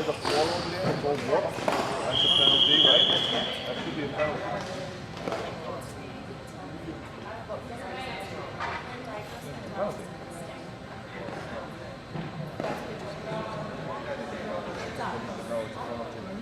there's a floor over there, it's all water. That's a penalty, right? That should be a penalty. Penalty. No, it's a penalty.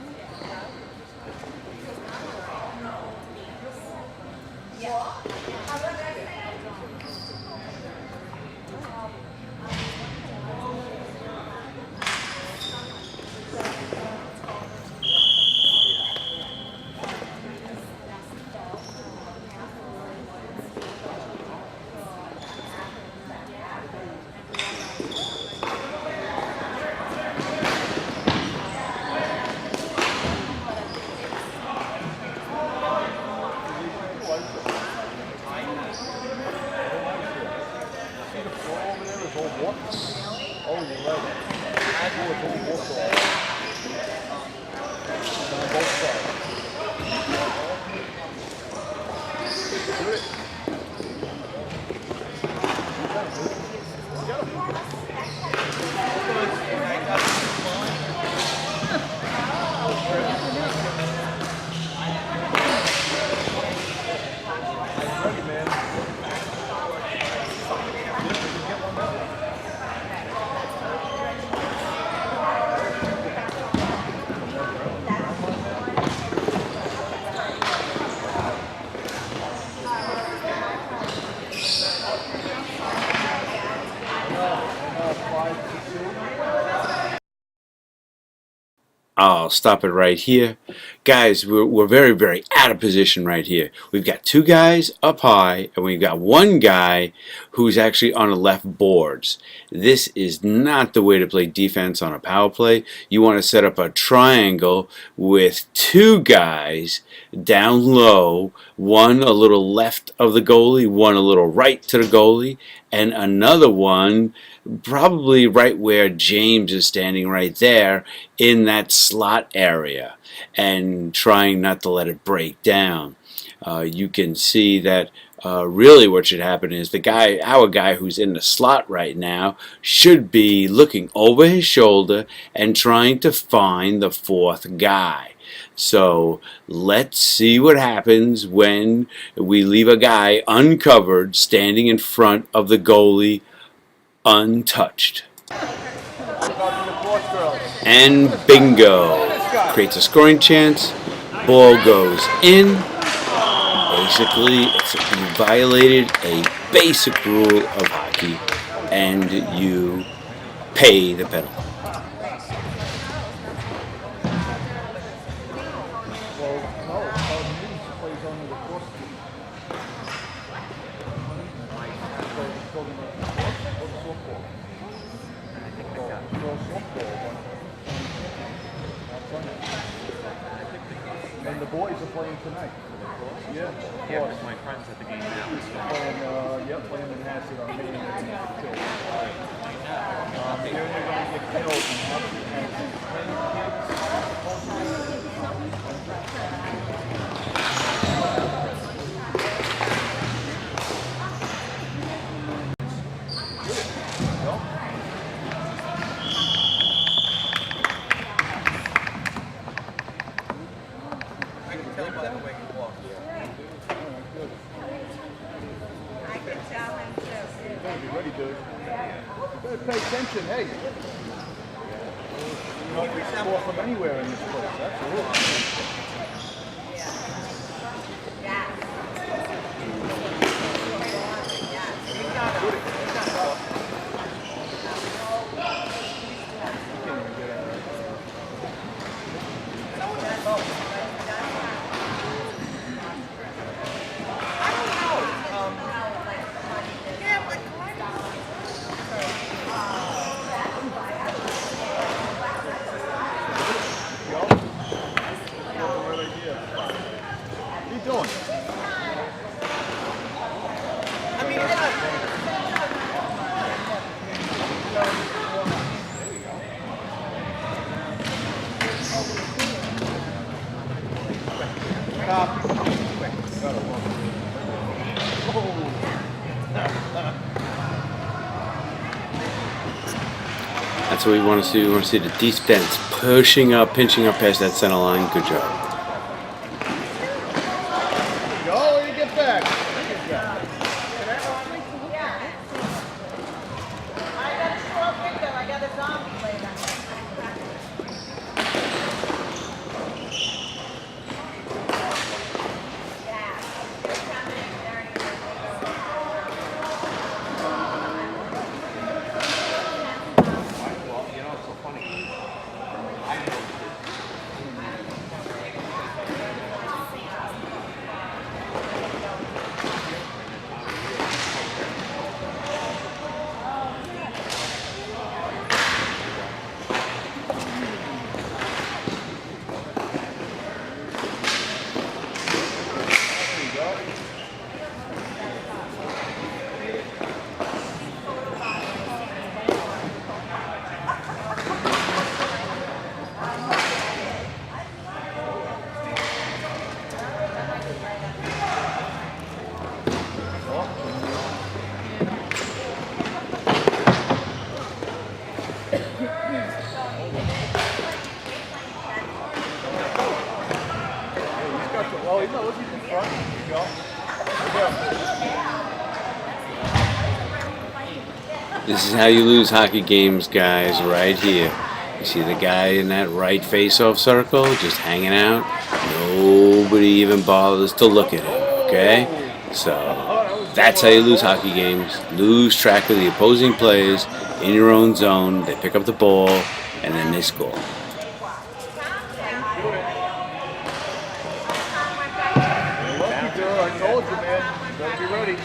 I'll stop it right here. Guys, we're very, very out of position right here. We've got two guys up high, and we've got one guy who's actually on the left boards. This is not the way to play defense on a power play. You want to set up a triangle with two guys down low, one a little left of the goalie, one a little right to the goalie, and another one probably right where James is standing right there in that slot area, and trying not to let it break down. You can see that really what should happen is our guy who's in the slot right now should be looking over his shoulder and trying to find the fourth guy. So let's see what happens when we leave a guy uncovered standing in front of the goalie untouched. And bingo! Creates a scoring chance. Ball goes in. Basically, you violated a basic rule of hockey, and you pay the penalty. And the boys are playing tonight. Yeah, because my friend's at the game now. Playing in Hassett on Main and Hill. Here they're going to get killed pay attention, hey. You know, we score from anywhere in this place. That's the rule. That's what we want to see. We want to see the defense pushing up, pinching up past that center line. Good job. Go, you get back. Good job. I got a short window. I got a zombie later. Well, you know, it's so funny. I know Oh, he's not looking in front. Go. This is how you lose hockey games, guys, right here. You see the guy in that right face-off circle just hanging out? Nobody even bothers to look at him, okay? So, that's how you lose hockey games. Lose track of the opposing players in your own zone. They pick up the ball, and then they score. I told you, man. Better be ready.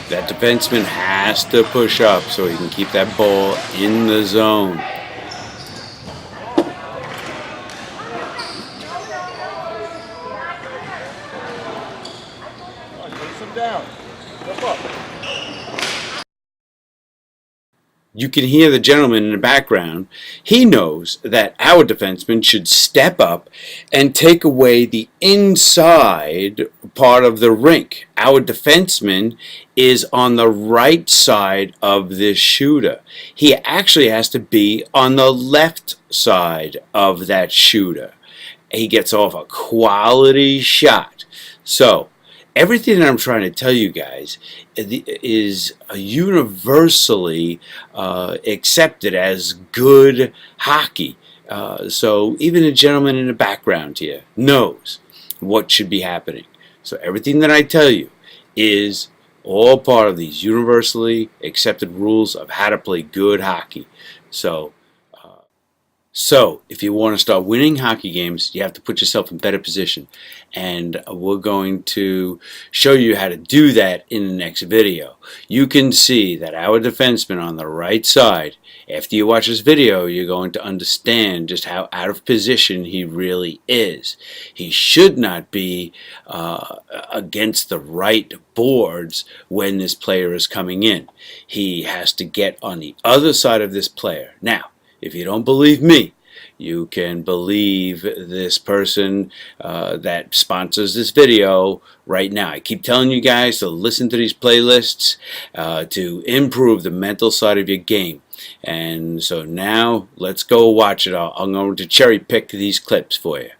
That defenseman has to push up so he can keep that ball in the zone. Place him down. Step up. You can hear the gentleman in the background. He knows that our defenseman should step up and take away the inside part of the rink. Our defenseman is on the right side of this shooter. He actually has to be on the left side of that shooter. He gets off a quality shot. So, everything that I'm trying to tell you guys is universally accepted as good hockey. So even the gentleman in the background here knows what should be happening. So everything that I tell you is all part of these universally accepted rules of how to play good hockey. So, if you want to start winning hockey games, you have to put yourself in better position. And we're going to show you how to do that in the next video. You can see that our defenseman on the right side, after you watch this video, you're going to understand just how out of position he really is. He should not be against the right boards when this player is coming in. He has to get on the other side of this player. Now, if you don't believe me, you can believe this person that sponsors this video right now. I keep telling you guys to listen to these playlists to improve the mental side of your game. And so now let's go watch it all. I'm going to cherry pick these clips for you.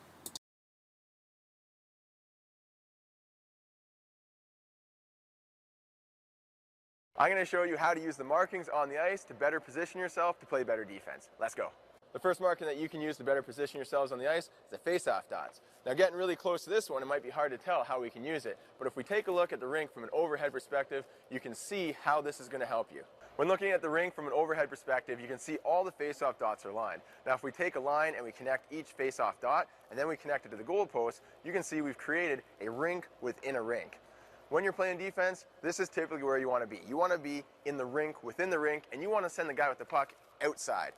I'm going to show you how to use the markings on the ice to better position yourself to play better defense. Let's go. The first marking that you can use to better position yourselves on the ice is the face-off dots. Now getting really close to this one, it might be hard to tell how we can use it, but if we take a look at the rink from an overhead perspective, you can see how this is going to help you. When looking at the rink from an overhead perspective, you can see all the face-off dots are lined. Now if we take a line and we connect each face-off dot, and then we connect it to the goal post, you can see we've created a rink within a rink. When you're playing defense, this is typically where you want to be. You want to be in the rink, within the rink, and you want to send the guy with the puck outside.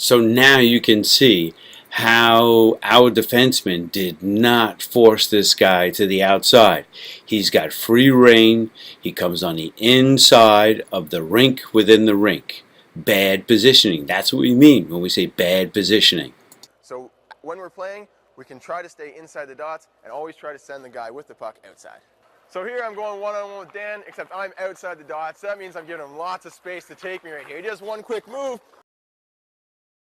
So now you can see how our defenseman did not force this guy to the outside. He's got free reign. He comes on the inside of the rink within the rink. Bad positioning. That's what we mean when we say bad positioning. So when we're playing, we can try to stay inside the dots and always try to send the guy with the puck outside. So here I'm going one-on-one with Dan, except I'm outside the dots. That means I'm giving him lots of space to take me right here. Just one quick move.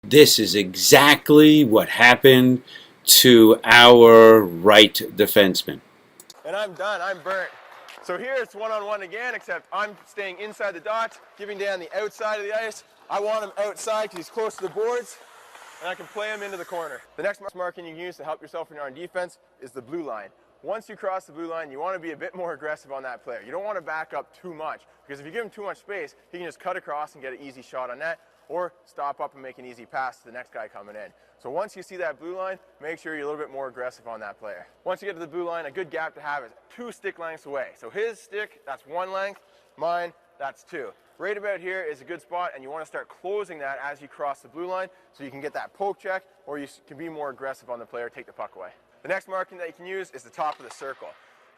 This is exactly what happened to our right defenseman. And I'm done, I'm burnt. So here it's one-on-one again, except I'm staying inside the dots, giving Dan the outside of the ice. I want him outside because he's close to the boards, and I can play him into the corner. The next marking you can use to help yourself when you're on defense is the blue line. Once you cross the blue line, you want to be a bit more aggressive on that player. You don't want to back up too much, because if you give him too much space, he can just cut across and get an easy shot on net, or stop up and make an easy pass to the next guy coming in. So once you see that blue line, make sure you're a little bit more aggressive on that player. Once you get to the blue line, a good gap to have is 2 stick lengths away. So his stick, that's 1 length, mine, that's 2. Right about here is a good spot, and you want to start closing that as you cross the blue line so you can get that poke check, or you can be more aggressive on the player, take the puck away. The next marking that you can use is the top of the circle.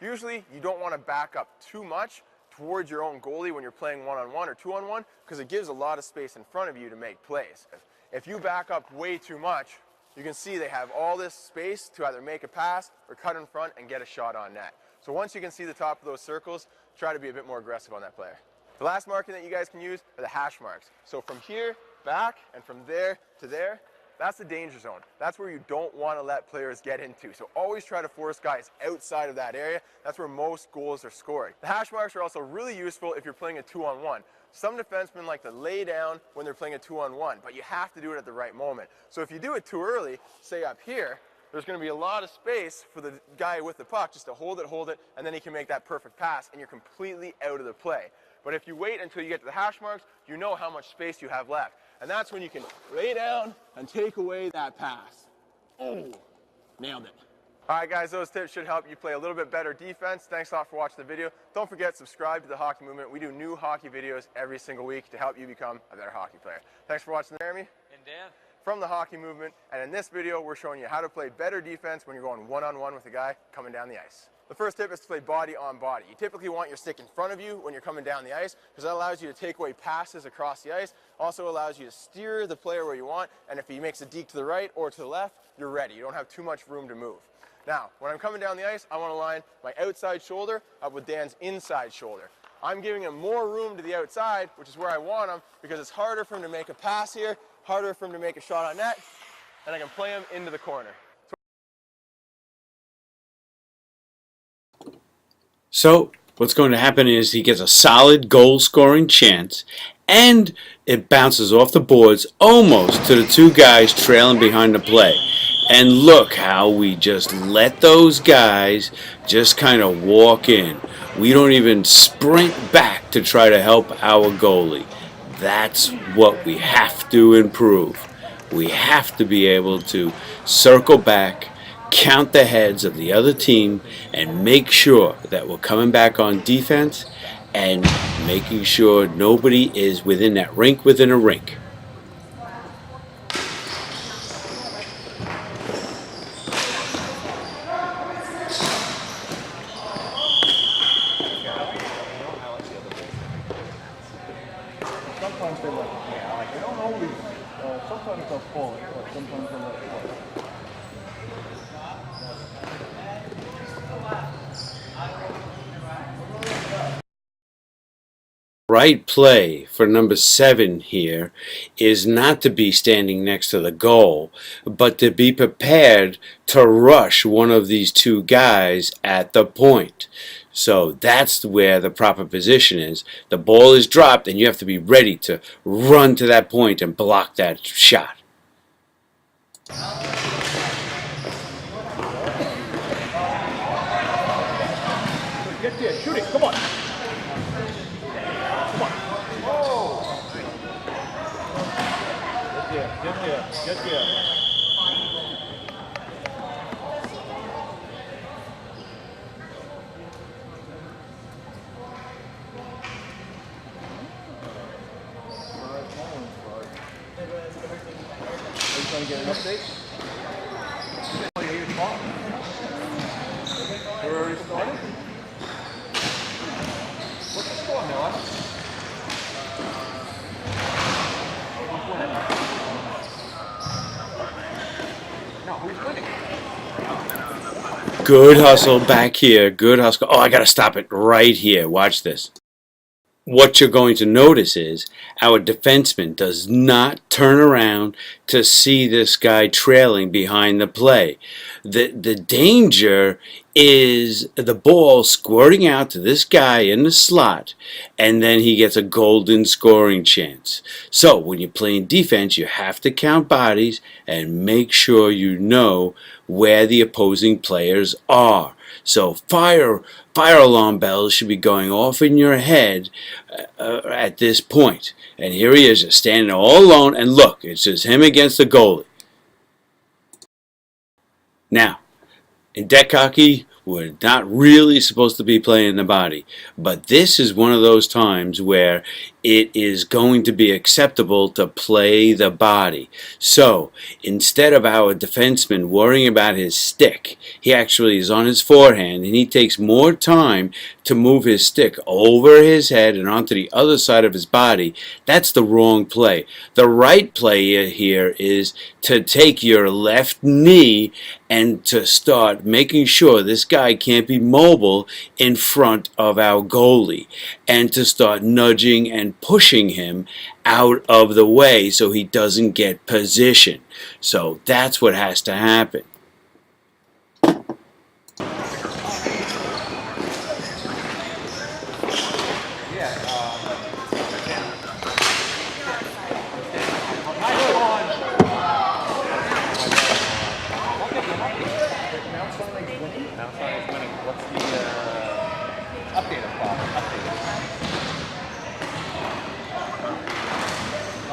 Usually you don't want to back up too much towards your own goalie when you're playing one-on-one or two-on-one, because it gives a lot of space in front of you to make plays. If you back up way too much, you can see they have all this space to either make a pass or cut in front and get a shot on net. So once you can see the top of those circles, try to be a bit more aggressive on that player. The last marking that you guys can use are the hash marks. So from here, back, and from there to there, that's the danger zone. That's where you don't want to let players get into. So always try to force guys outside of that area. That's where most goals are scored. The hash marks are also really useful if you're playing a 2-on-1. Some defensemen like to lay down when they're playing a 2-on-1, but you have to do it at the right moment. So if you do it too early, say up here, there's going to be a lot of space for the guy with the puck just to hold it, and then he can make that perfect pass, and you're completely out of the play. But if you wait until you get to the hash marks, you know how much space you have left. And that's when you can lay down and take away that pass. Oh, nailed it. All right, guys, those tips should help you play a little bit better defense. Thanks a lot for watching the video. Don't forget, subscribe to The Hockey Movement. We do new hockey videos every single week to help you become a better hockey player. Thanks for watching, Jeremy. And Dan. From The Hockey Movement. And in this video, we're showing you how to play better defense when you're going one-on-one with a guy coming down the ice. The first tip is to play body on body. You typically want your stick in front of you when you're coming down the ice, because that allows you to take away passes across the ice, also allows you to steer the player where you want, and if he makes a deke to the right or to the left, you're ready. You don't have too much room to move. Now, when I'm coming down the ice, I want to line my outside shoulder up with Dan's inside shoulder. I'm giving him more room to the outside, which is where I want him, because it's harder for him to make a pass here, harder for him to make a shot on net, and I can play him into the corner. So what's going to happen is he gets a solid goal-scoring chance, and it bounces off the boards almost to the 2 guys trailing behind the play. And look how we just let those guys just kind of walk in. We don't even sprint back to try to help our goalie. That's what we have to improve. We have to be able to circle back, count the heads of the other team, and make sure that we're coming back on defense and making sure nobody is within that rink within a rink. Sometimes they let it. Yeah, they don't always. Sometimes they'll pull it, or sometimes they'll let it pull. Right play for number 7 here is not to be standing next to the goal, but to be prepared to rush one of these 2 guys at the point. So that's where the proper position is. The ball is dropped and you have to be ready to run to that point and block that shot. Get there, shoot it, come on. Get there. trying to get an update. Oh, yeah, you're fine. We're already started? What's the score, Noah? No, who's winning? Good hustle back here. Good hustle. Oh, I got to stop it right here. Watch this. What you're going to notice is our defenseman does not turn around to see this guy trailing behind the play. The danger is the ball squirting out to this guy in the slot, and then he gets a golden scoring chance. So when you're playing defense, you have to count bodies and make sure you know where the opposing players are. So fire alarm bells should be going off in your head at this point. And here he is, just standing all alone, and look, it's just him against the goalie. Now, in deck hockey, we're not really supposed to be playing the body, but this is one of those times where it is going to be acceptable to play the body. So instead of our defenseman worrying about his stick, he actually is on his forehand, and he takes more time to move his stick over his head and onto the other side of his body. That's the wrong play. The right play here is to take your left knee and to start making sure this guy can't be mobile in front of our goalie, and to start nudging and pushing him out of the way so he doesn't get position. So that's what has to happen.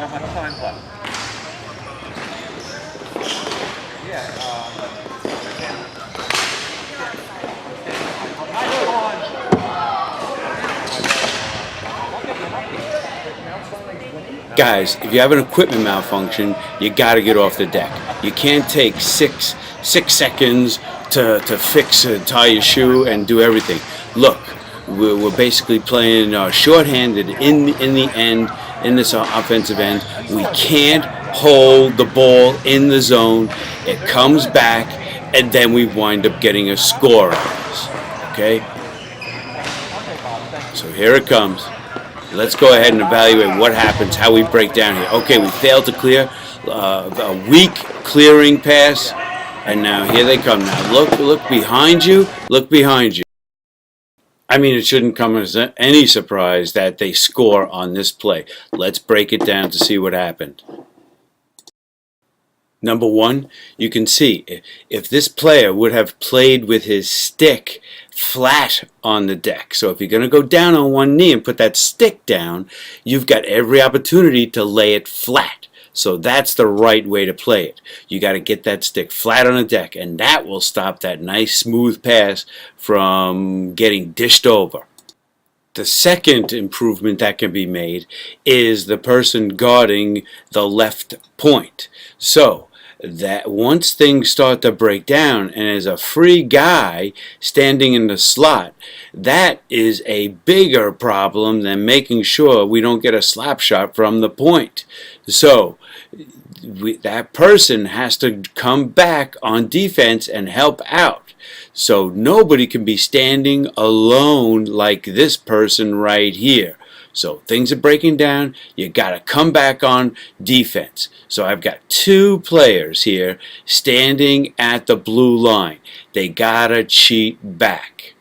How much time left? Guys, if you have an equipment malfunction, you got to get off the deck. You can't take six seconds to fix and tie your shoe and do everything. Look, we're basically playing shorthanded in the end, in this offensive end. We can't hold the ball in the zone. It comes back, and then we wind up getting a score out of this. Okay? So here it comes. Let's go ahead and evaluate what happens, how we break down here. Okay, we failed to clear a weak clearing pass, and now here they come. Now look behind you. Look behind you. I mean, it shouldn't come as any surprise that they score on this play. Let's break it down to see what happened. Number one, you can see if this player would have played with his stick flat on the deck. So if you're going to go down on one knee and put that stick down, you've got every opportunity to lay it flat. So that's the right way to play it. You got to get that stick flat on the deck, and that will stop that nice smooth pass from getting dished over. The second improvement that can be made is the person guarding the left point. So that once things start to break down and there's a free guy standing in the slot, that is a bigger problem than making sure we don't get a slap shot from the point. So that person has to come back on defense and help out. So nobody can be standing alone like this person right here. So things are breaking down. You got to come back on defense. So I've got two players here standing at the blue line. They got to cheat back.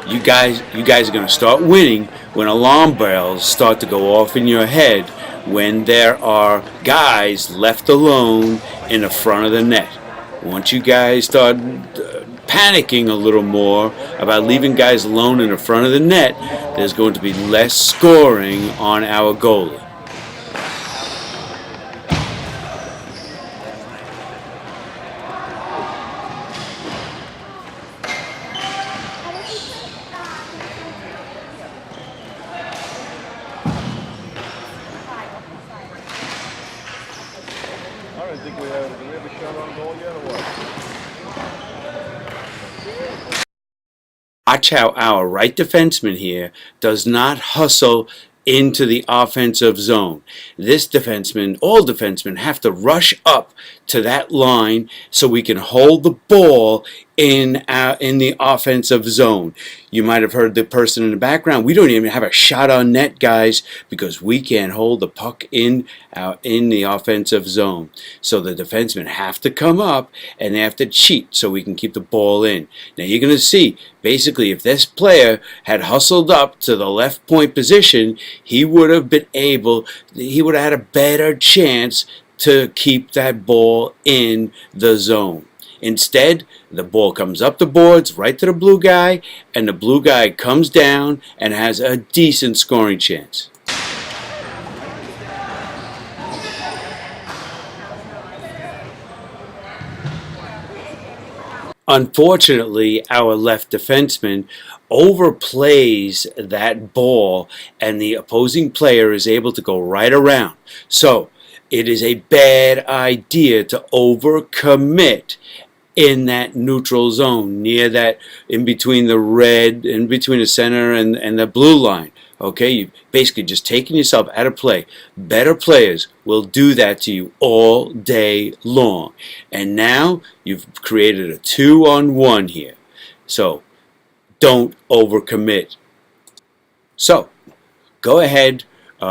You guys are going to start winning when alarm bells start to go off in your head when there are guys left alone in the front of the net. Once you guys start panicking a little more about leaving guys alone in the front of the net, there's going to be less scoring on our goalie. we have a shot on goal yet or what? Watch how our right defenseman here does not hustle into the offensive zone. This defenseman, all defensemen, have to rush up to that line so we can hold the ball in the offensive zone. You might have heard the person in the background. We don't even have a shot on net, guys, because we can't hold the puck in the offensive zone. So the defensemen have to come up and they have to cheat so we can keep the ball in. Now you're going to see, basically, if this player had hustled up to the left point position, he would have had a better chance to keep that ball in the zone. Instead, the ball comes up the boards right to the blue guy, and the blue guy comes down and has a decent scoring chance. Unfortunately, our left defenseman overplays that ball, and the opposing player is able to go right around. So it is a bad idea to overcommit in that neutral zone, near that, in between the red, in between the center and the blue line. Okay, you basically just taking yourself out of play. Better players will do that to you all day long. And now you've created a 2-on-1 here. So don't overcommit. So go ahead.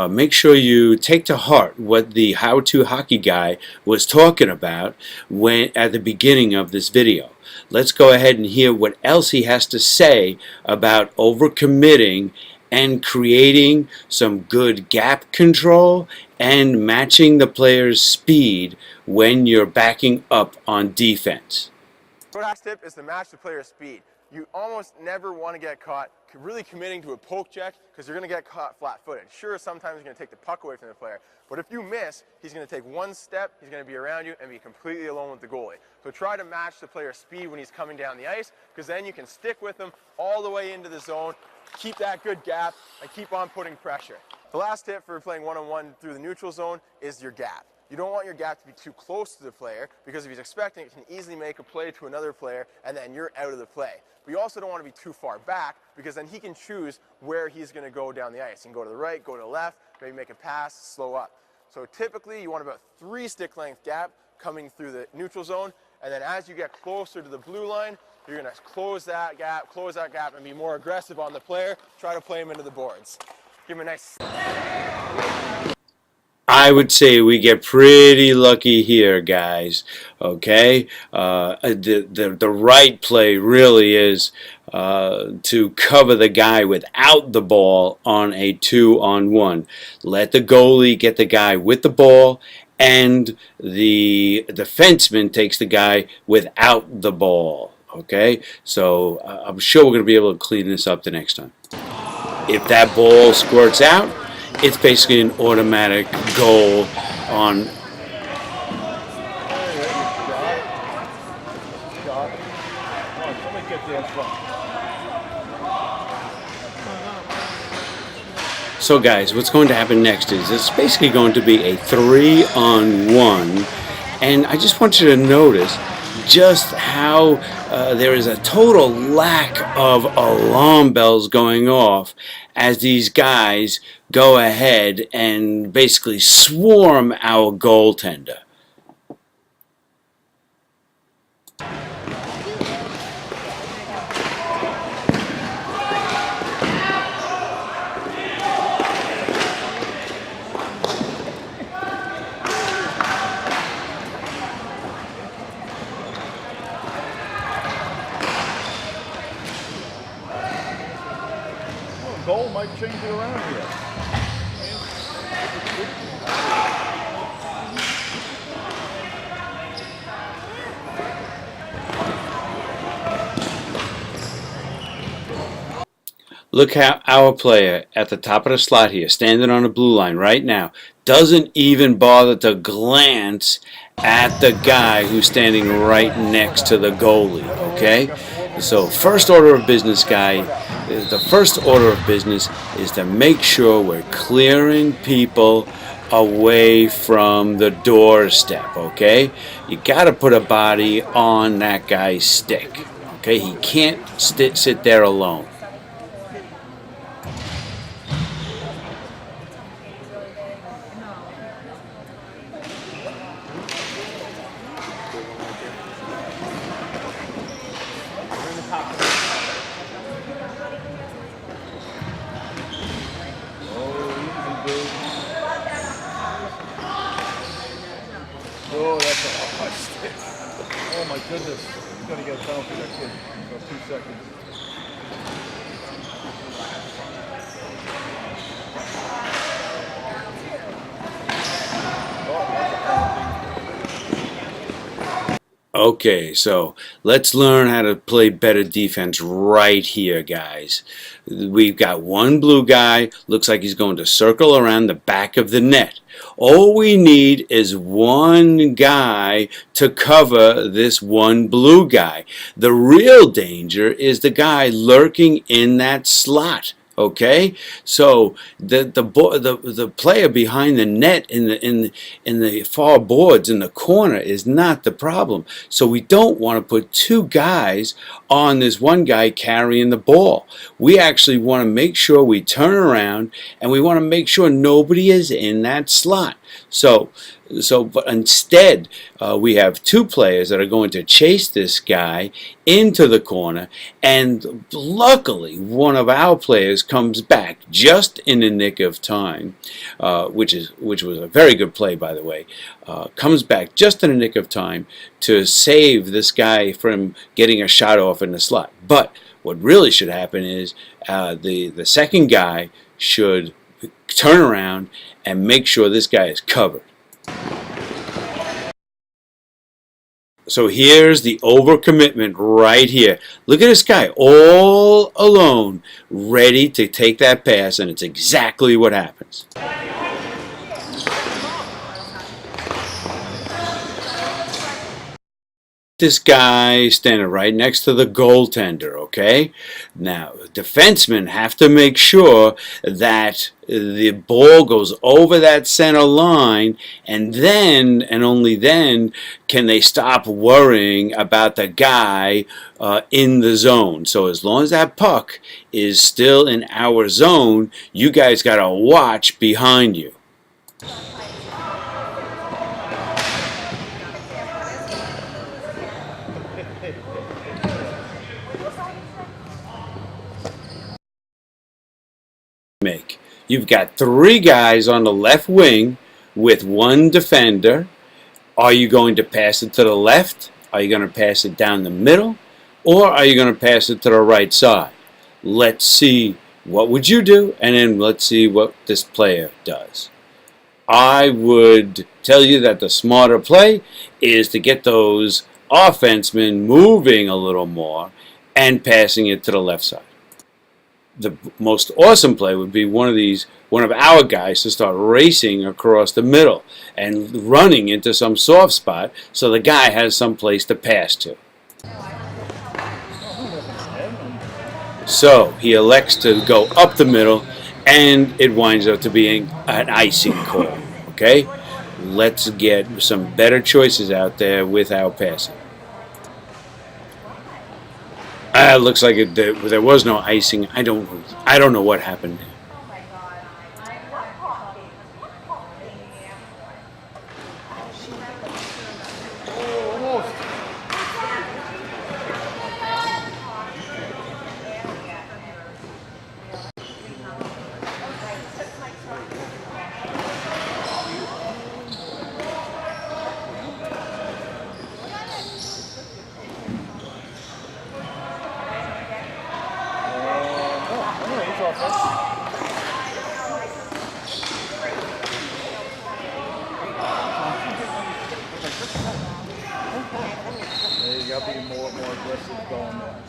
Make sure you take to heart what the how-to hockey guy was talking about at the beginning of this video. Let's go ahead and hear what else he has to say about overcommitting and creating some good gap control and matching the player's speed when you're backing up on defense. So the last tip is to match the player's speed. You almost never want to get caught really committing to a poke check because you're going to get caught flat-footed. Sure, sometimes you're going to take the puck away from the player, but if you miss, he's going to take one step, he's going to be around you and be completely alone with the goalie. So try to match the player's speed when he's coming down the ice, because then you can stick with him all the way into the zone, keep that good gap, and keep on putting pressure. The last tip for playing one-on-one through the neutral zone is your gap. You don't want your gap to be too close to the player, because if he's expecting it, he can easily make a play to another player and then you're out of the play. But you also don't want to be too far back, because then he can choose where he's going to go down the ice. He can go to the right, go to the left, maybe make a pass, slow up. So typically you want about 3 stick length gap coming through the neutral zone, and then as you get closer to the blue line, you're going to close that gap, and be more aggressive on the player. Try to play him into the boards. Give him a nice... I would say we get pretty lucky here, guys. Okay, the right play really is to cover the guy without the ball on a 2-on-1. Let the goalie get the guy with the ball, and the defenseman takes the guy without the ball. Okay, so I'm sure we're going to be able to clean this up the next time. If that ball squirts out, it's basically an automatic goal on. So guys, what's going to happen next is it's basically going to be a 3-on-1, and I just want you to notice just how there is a total lack of alarm bells going off as these guys go ahead and basically swarm our goaltender. Goal might change it around here. Look how our player at the top of the slot here, standing on the blue line right now, doesn't even bother to glance at the guy who's standing right next to the goalie, okay? So first order of business, the first order of business is to make sure we're clearing people away from the doorstep, okay? You got to put a body on that guy's stick, okay? He can't sit there alone. Oh, that's a hot stick. Oh my goodness. He's gonna get a penalty, that kid, for 2 seconds. Oh, that's a penalty. Okay, so let's learn how to play better defense right here, guys. We've got one blue guy, looks like he's going to circle around the back of the net. All we need is one guy to cover this one blue guy. The real danger is the guy lurking in that slot. Okay, so the player behind the net in the far boards in the corner is not the problem. So we don't want to put two guys on this one guy carrying the ball. We actually want to make sure we turn around and we want to make sure nobody is in that slot. But instead, we have two players that are going to chase this guy into the corner, and luckily, one of our players comes back just in the nick of time, which was a very good play, by the way. Comes back just in the nick of time to save this guy from getting a shot off in the slot. But what really should happen is the second guy should turn around and make sure this guy is covered. So here's the overcommitment right here. Look at this guy all alone, ready to take that pass, and it's exactly what happens. This guy standing right next to the goaltender, okay? Now, defensemen have to make sure that the ball goes over that center line, and then, and only then, can they stop worrying about the guy in the zone. So as long as that puck is still in our zone, you guys got to watch behind you. Make. You've got three guys on the left wing with one defender. Are you going to pass it to the left? Are you going to pass it down the middle? Or are you going to pass it to the right side? Let's see, what would you do? And then let's see what this player does. I would tell you that the smarter play is to get those offensemen moving a little more and passing it to the left side. The most awesome play would be one of our guys to start racing across the middle and running into some soft spot so the guy has some place to pass to. So he elects to go up the middle, and it winds up to being an icing call. Okay, let's get some better choices out there with our passing. Looks like there was no icing. I don't know what happened. You got to be more aggressive going there.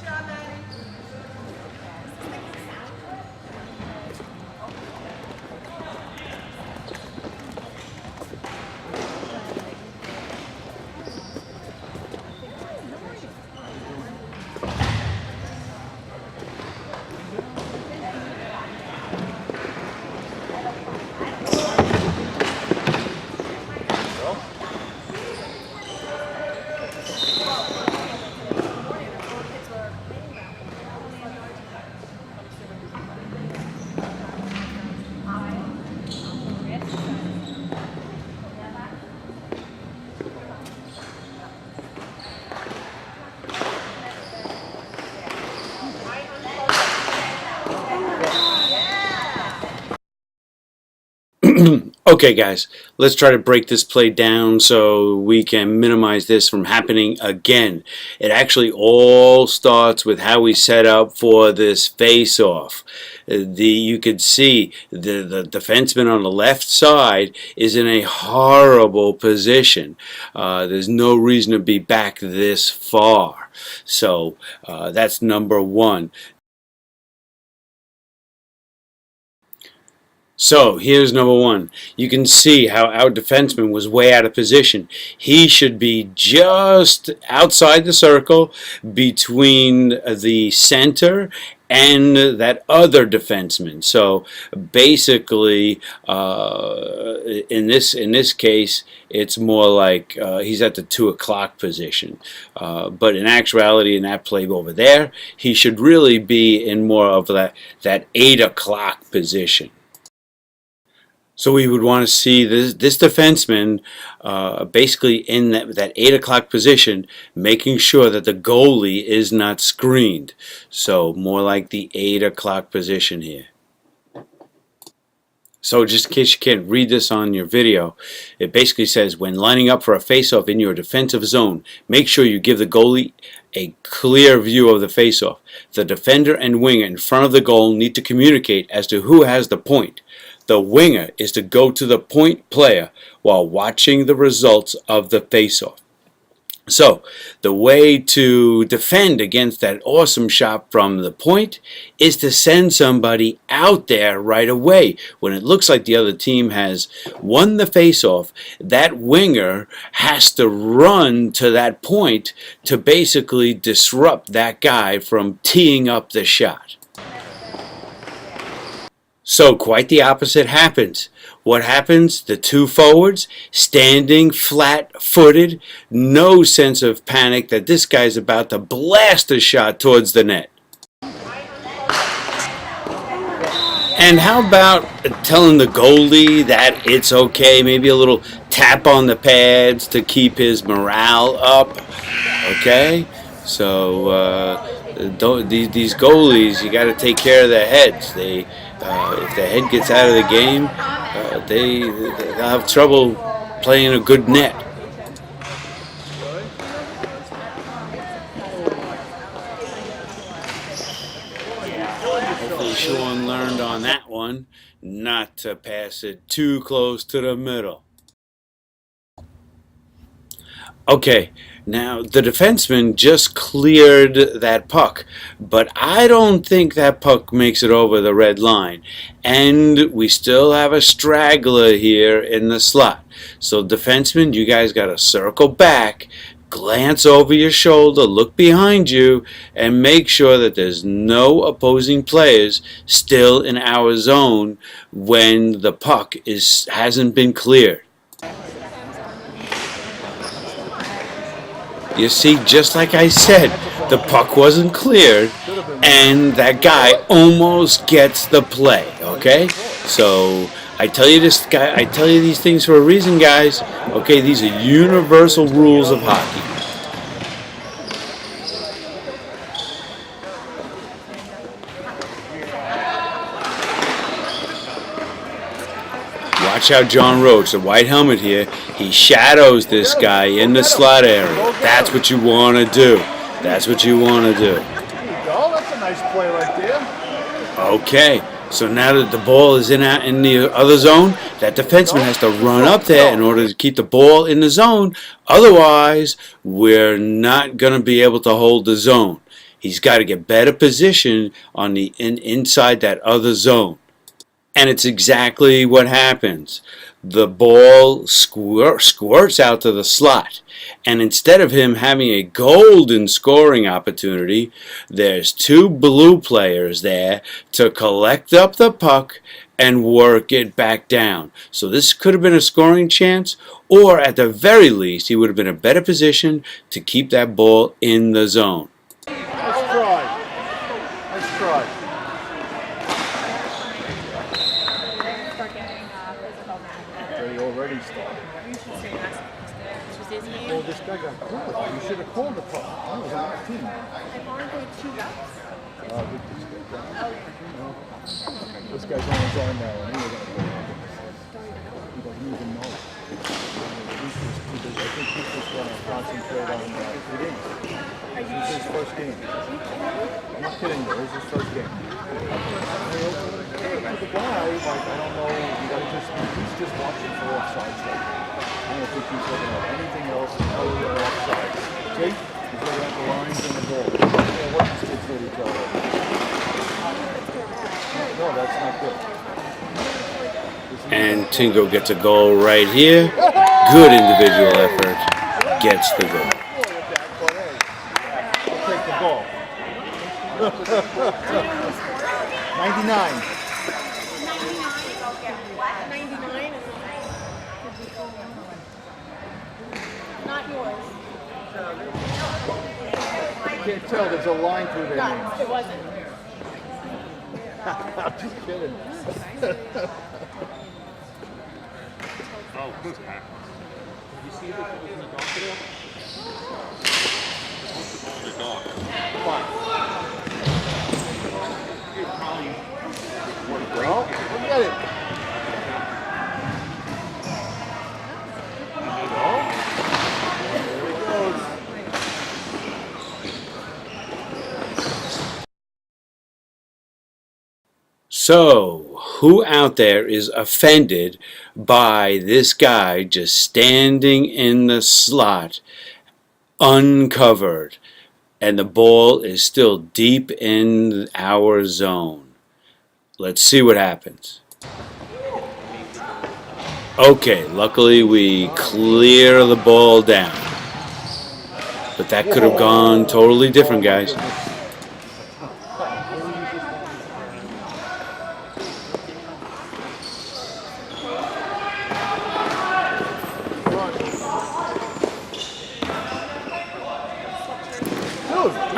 Okay, guys, let's try to break this play down so we can minimize this from happening again. It actually all starts with how we set up for this face-off. You could see the defenseman on the left side is in a horrible position. There's no reason to be back this far. So that's number one. So here's number one. You can see how our defenseman was way out of position. He should be just outside the circle between the center and that other defenseman. So basically, in this case, it's more like he's at the 2 o'clock position. But in actuality, in that play over there, he should really be in more of that 8 o'clock position. So we would want to see this defenseman basically in that 8 o'clock position, making sure that the goalie is not screened. So more like the 8 o'clock position here. So just in case you can't read this on your video, it basically says, when lining up for a faceoff in your defensive zone, make sure you give the goalie a clear view of the faceoff. The defender and winger in front of the goal need to communicate as to who has the point. The winger is to go to the point player while watching the results of the faceoff. So the way to defend against that awesome shot from the point is to send somebody out there right away. When it looks like the other team has won the faceoff, that winger has to run to that point to basically disrupt that guy from teeing up the shot. So quite the opposite happens. What happens? The two forwards standing flat-footed, no sense of panic that this guy's about to blast a shot towards the net. And how about telling the goalie that it's okay, maybe a little tap on the pads to keep his morale up, okay? So these goalies, you got to take care of their heads. If the head gets out of the game, they'll have trouble playing a good net. Hopefully Sean learned on that one not to pass it too close to the middle. Okay, now the defenseman just cleared that puck, but I don't think that puck makes it over the red line. And we still have a straggler here in the slot. So defenseman, you guys got to circle back, glance over your shoulder, look behind you, and make sure that there's no opposing players still in our zone when the puck hasn't been cleared. You see, just like I said, the puck wasn't cleared, and that guy almost gets the play, okay? So I tell you these things for a reason, guys. Okay, these are universal rules of hockey. Watch out, John Roach, the white helmet here. He shadows this guy in the slot area. That's what you want to do. That's what you want to do. There you go. That's a nice play right there. Okay, so now that the ball is in the other zone, that defenseman has to run up there in order to keep the ball in the zone. Otherwise, we're not going to be able to hold the zone. He's got to get better position on the inside that other zone. And it's exactly what happens. The ball squirts out to the slot. And instead of him having a golden scoring opportunity, there's two blue players there to collect up the puck and work it back down. So this could have been a scoring chance, or at the very least, he would have been in a better position to keep that ball in the zone. Nice try. Nice try. They already started. Well, this guy got called. You should have called the puck. I was on the team. This guy's on his own now, and he was going to go. he doesn't even know. He's just too busy. I think he's just going to concentrate on hitting. This is his first game. I'm not kidding you. This is his first game. The guy, like, I don't know, he's just watching for offside stuff. I don't think he's looking at anything else other than offside. See? He's looking at the lines and the goal. What these kids really tell him. No, that's not good. And Tingo gets a goal right here. Good individual effort. Gets the goal. I'll take the ball. 99. 99 is not yours. You can't tell, there's a line through their names. No, it wasn't. I'm just kidding. Oh, good. You see the dog today? The dog. Well, look at it. There he goes. So, who out there is offended by this guy just standing in the slot uncovered and the ball is still deep in our zone? Let's see what happens. Okay, luckily we clear the ball down. But that could have gone totally different, guys.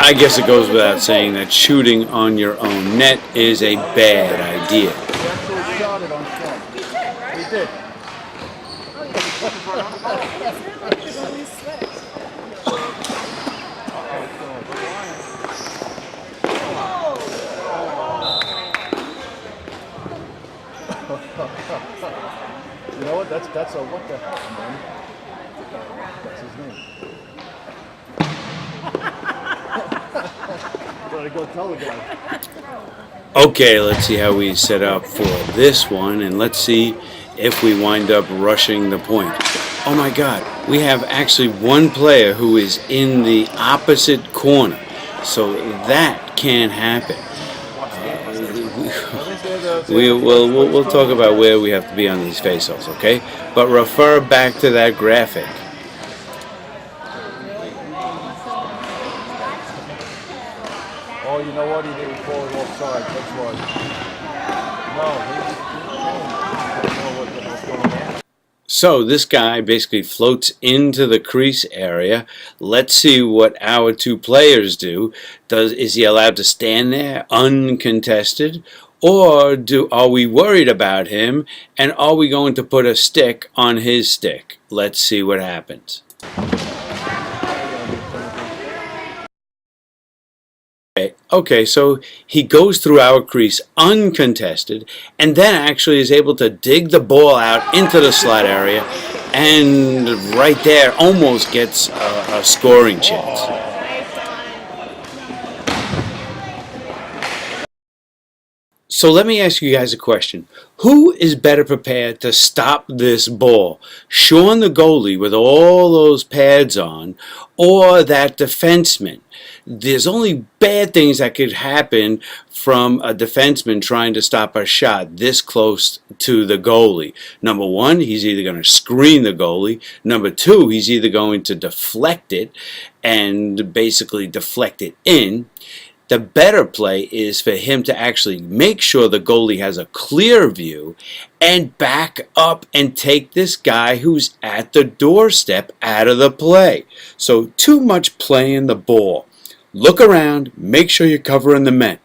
I guess it goes without saying that shooting on your own net is a bad idea. He actually shot it on film. He did. You know what? That's a what the heck, man? That's his name. Gotta go tell the guy. Okay, let's see how we set up for this one, and let's see if we wind up rushing the point. Oh my God, we have actually one player who is in the opposite corner, so that can't happen. We'll talk about where we have to be on these face-offs, okay? But refer back to that graphic. Oh, you know what? He didn't call it offside. That's why. No, he didn't know what the hell's going on. So this guy basically floats into the crease area. Let's see what our two players do. Is he allowed to stand there uncontested? Or are we worried about him, and are we going to put a stick on his stick? Let's see what happens. Okay, so he goes through our crease uncontested, and then actually is able to dig the ball out into the slot area, and right there almost gets a scoring chance. So let me ask you guys a question. Who is better prepared to stop this ball? Sean the goalie with all those pads on, or that defenseman? There's only bad things that could happen from a defenseman trying to stop a shot this close to the goalie. Number one, he's either going to screen the goalie. Number two, he's either going to deflect it and basically deflect it in. The better play is for him to actually make sure the goalie has a clear view and back up and take this guy who's at the doorstep out of the play. So too much playing the ball. Look around, make sure you're covering the men.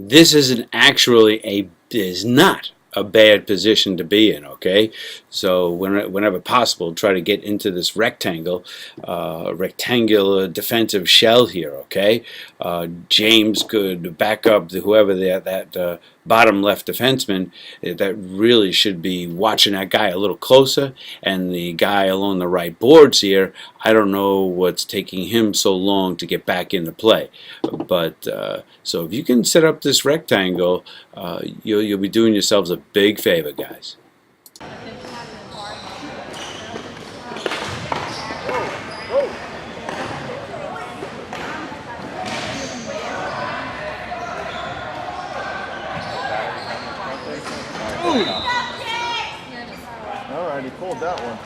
this is not a bad position to be in, okay? So whenever possible, try to get into this rectangular defensive shell here, okay? James could back up whoever that bottom left defenseman that really should be watching that guy a little closer, and the guy along the right boards here, I don't know what's taking him so long to get back into play. But so if you can set up this rectangle, you'll be doing yourselves a big favor, guys. All right, he pulled that one.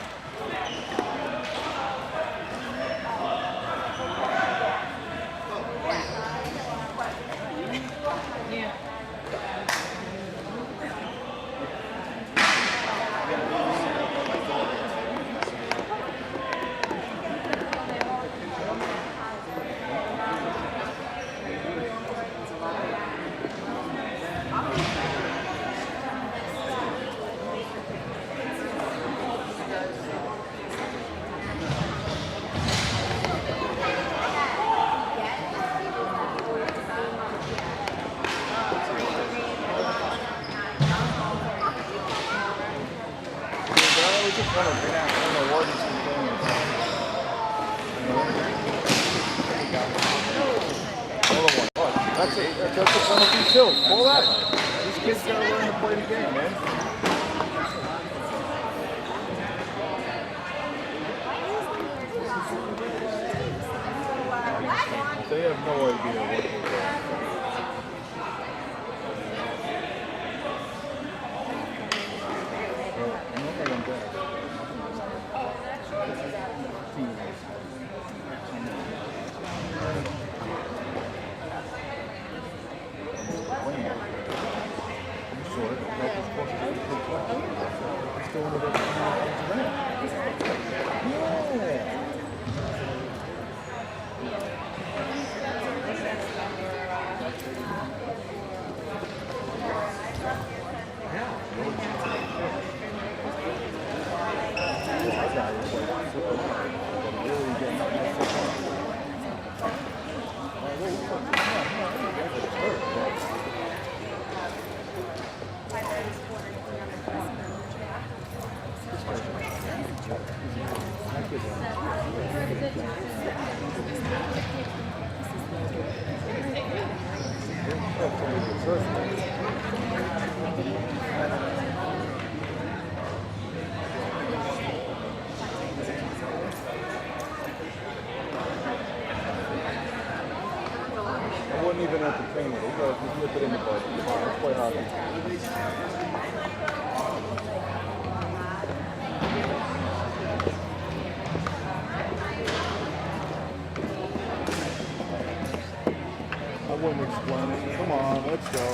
That's it. That's the penalty too. Pull that. These kids gotta learn to play the game, man. They have no idea what they're doing. I wouldn't even entertain it. You gotta just nip it in the bud. Let's play hockey. I wouldn't explain it. Come on, let's go.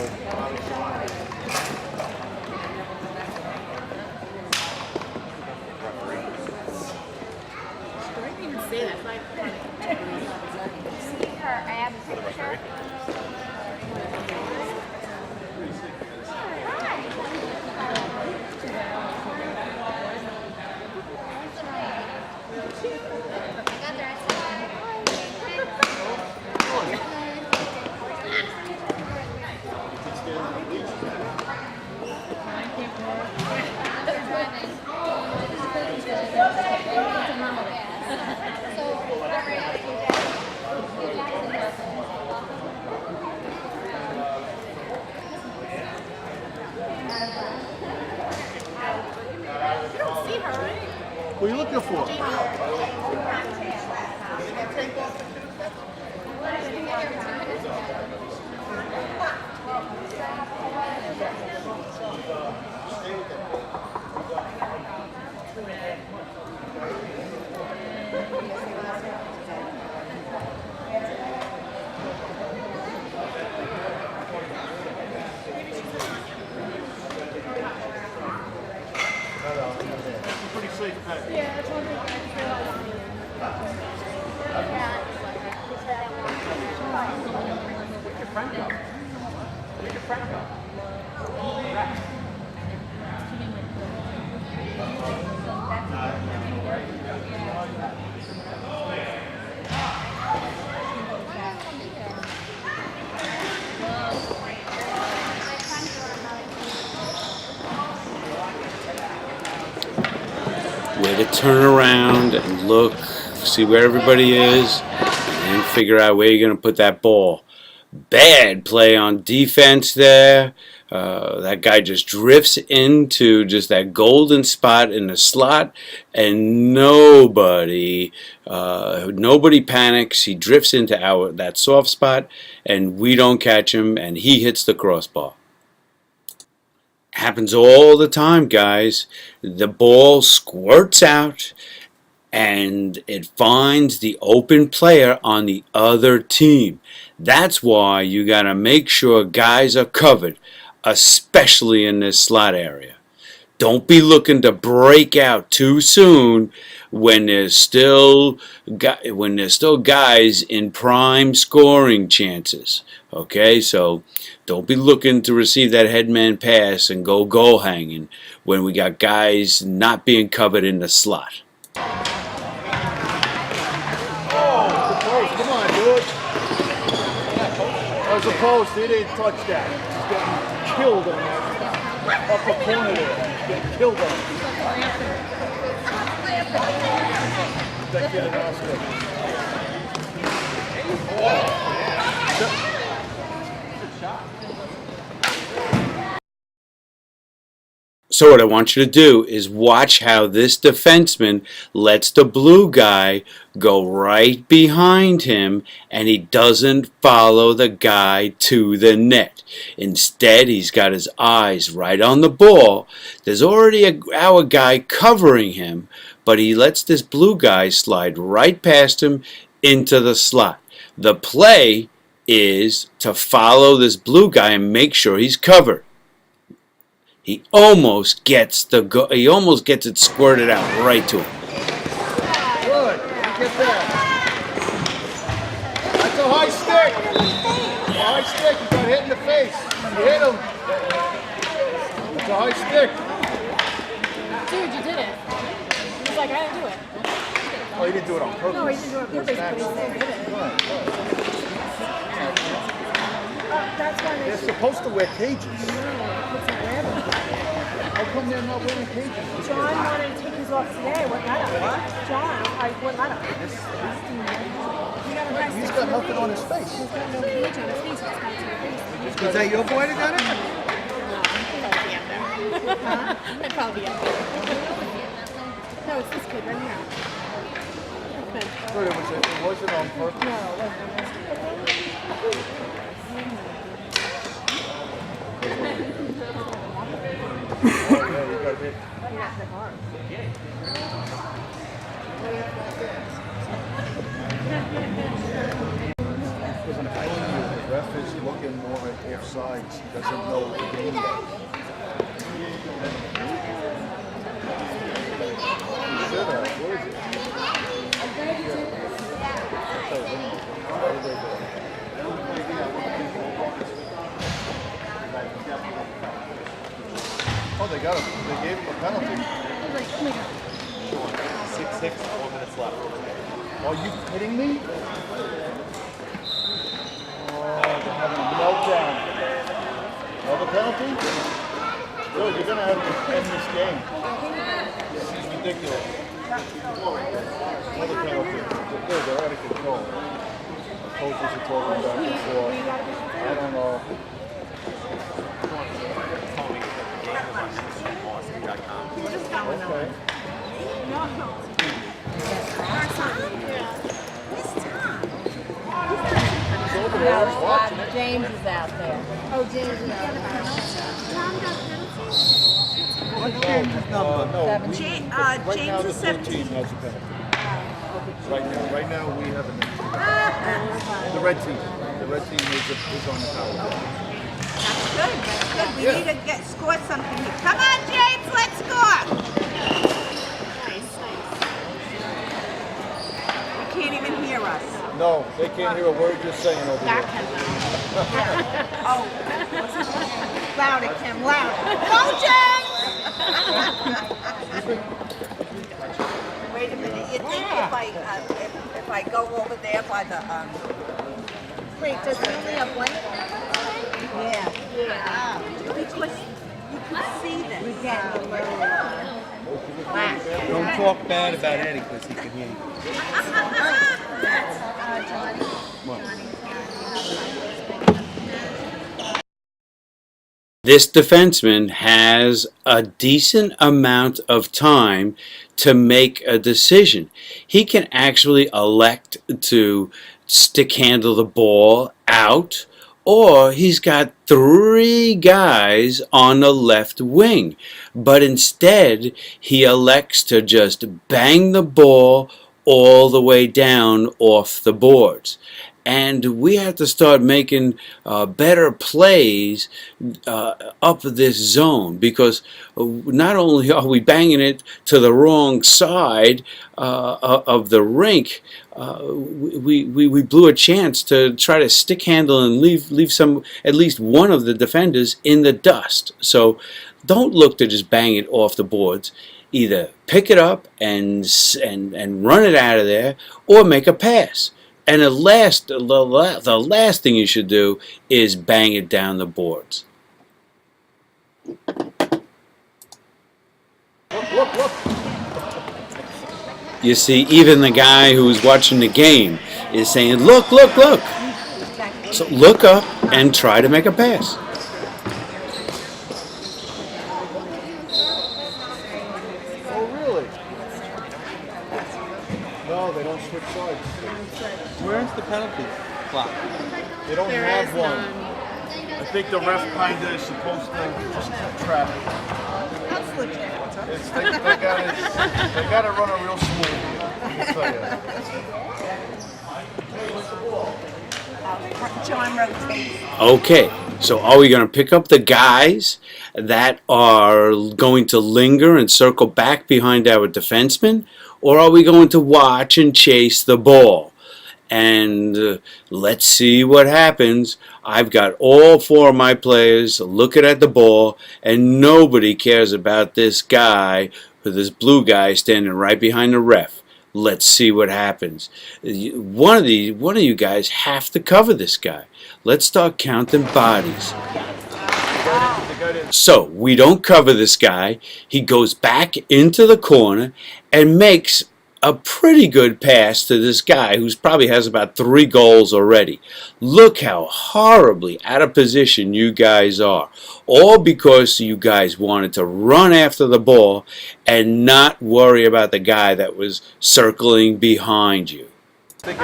What are you looking for? Pretty safe bet. Yeah, that's one thing I feel like. to turn around and look, see where everybody is, and then figure out where you're going to put that ball. Bad play on defense there. That guy just drifts into just that golden spot in the slot, and nobody panics. He drifts into that soft spot, and we don't catch him, and he hits the crossbar. Happens all the time, guys. The ball squirts out, and it finds the open player on the other team. That's why you got to make sure guys are covered, especially in this slot area. Don't be looking to break out too soon when there's still guys in prime scoring chances. Okay, so don't be looking to receive that headman pass and go goal hanging when we got guys not being covered in the slot. Come on, dude. As opposed, he didn't touch that. He's getting killed on that upper corner there. He's getting killed on it. That kid in Oscar. So what I want you to do is watch how this defenseman lets the blue guy go right behind him, and he doesn't follow the guy to the net. Instead, he's got his eyes right on the ball. There's already our guy covering him, but he lets this blue guy slide right past him into the slot. The play is to follow this blue guy and make sure he's covered. He almost gets it squirted out right to him. Good. Get that. That's a high stick. A high stick. You got hit in the face. You hit him. That's a high stick. Dude, you did it. He's like, I didn't do it. Oh, he didn't do it on purpose. No, he didn't do it on purpose, but he still did it. That's why They're supposed to wear cages. no, How come they're not wearing cages? John wanted to take his off today. What got him? What? John, what got him? He's got nothing on his face. He's got no bleach on his face. It's got to his face. Is that your boy that got it? Huh? It'd probably be up there. No, it's this kid right here. This kid. But it wasn't on purpose. No, it wasn't. Yeah, you got hit. Because I'm telling you, the ref is looking more at their sides. He doesn't know the game yet. He should have. Where is it? Oh, they got him. They gave him a penalty. 6-6, 4 minutes left. Are you kidding me? Oh, they're having a meltdown. Another penalty? Good, you're going to have to end this game. This is ridiculous. Another penalty. They're out of control. The coaches are talking back and forth. I don't know. Okay. He's over there. He's watching it. James is out there. Oh, James is out there. No. James Right now, the is blue 17. team has a penalty. Right now, we have a the red team. The red team is on the power. That's good. That's good. We need to score something here. Come on, James. Let's score. Nice. You can't even hear us. No, they can't hear a word you're saying over here. Oh. Louder, Kim. Louder. Go, James. Wait a minute. You think if I go over there by the Wait, does he only have one? yeah. Because you can see this. We get a little Don't talk bad about Eddie because he can hear you. This defenseman has a decent amount of time to make a decision. He can actually elect to stick handle the ball out, or he's got 3 guys on the left wing. But instead, he elects to just bang the ball all the way down off the boards. And we have to start making better plays up this zone, because not only are we banging it to the wrong side of the rink, we blew a chance to try to stick handle and leave some, at least one of the defenders in the dust. So don't look to just bang it off the boards. Either pick it up and run it out of there, or make a pass. And the last thing you should do is bang it down the boards. Look. You see, even the guy who's watching the game is saying, look. So look up and try to make a pass. Oh, really? No, they don't switch sides. Where's the penalty clock? They don't There have is one. none. I think the ref kind of is supposed to just keep track. That's legit. They got to run it real smooth here. Let me tell you. John rotates. Okay, so are we going to pick up the guys that are going to linger and circle back behind our defenseman, or are we going to watch and chase the ball? And let's see what happens. I've got all 4 of my players looking at the ball, and nobody cares about this guy, this blue guy standing right behind the ref. Let's see what happens. One of you guys have to cover this guy. Let's start counting bodies. So we don't cover this guy. He goes back into the corner and makes a pretty good pass to this guy who's probably has about 3 goals already. Look how horribly out of position you guys are. All because you guys wanted to run after the ball and not worry about the guy that was circling behind you. And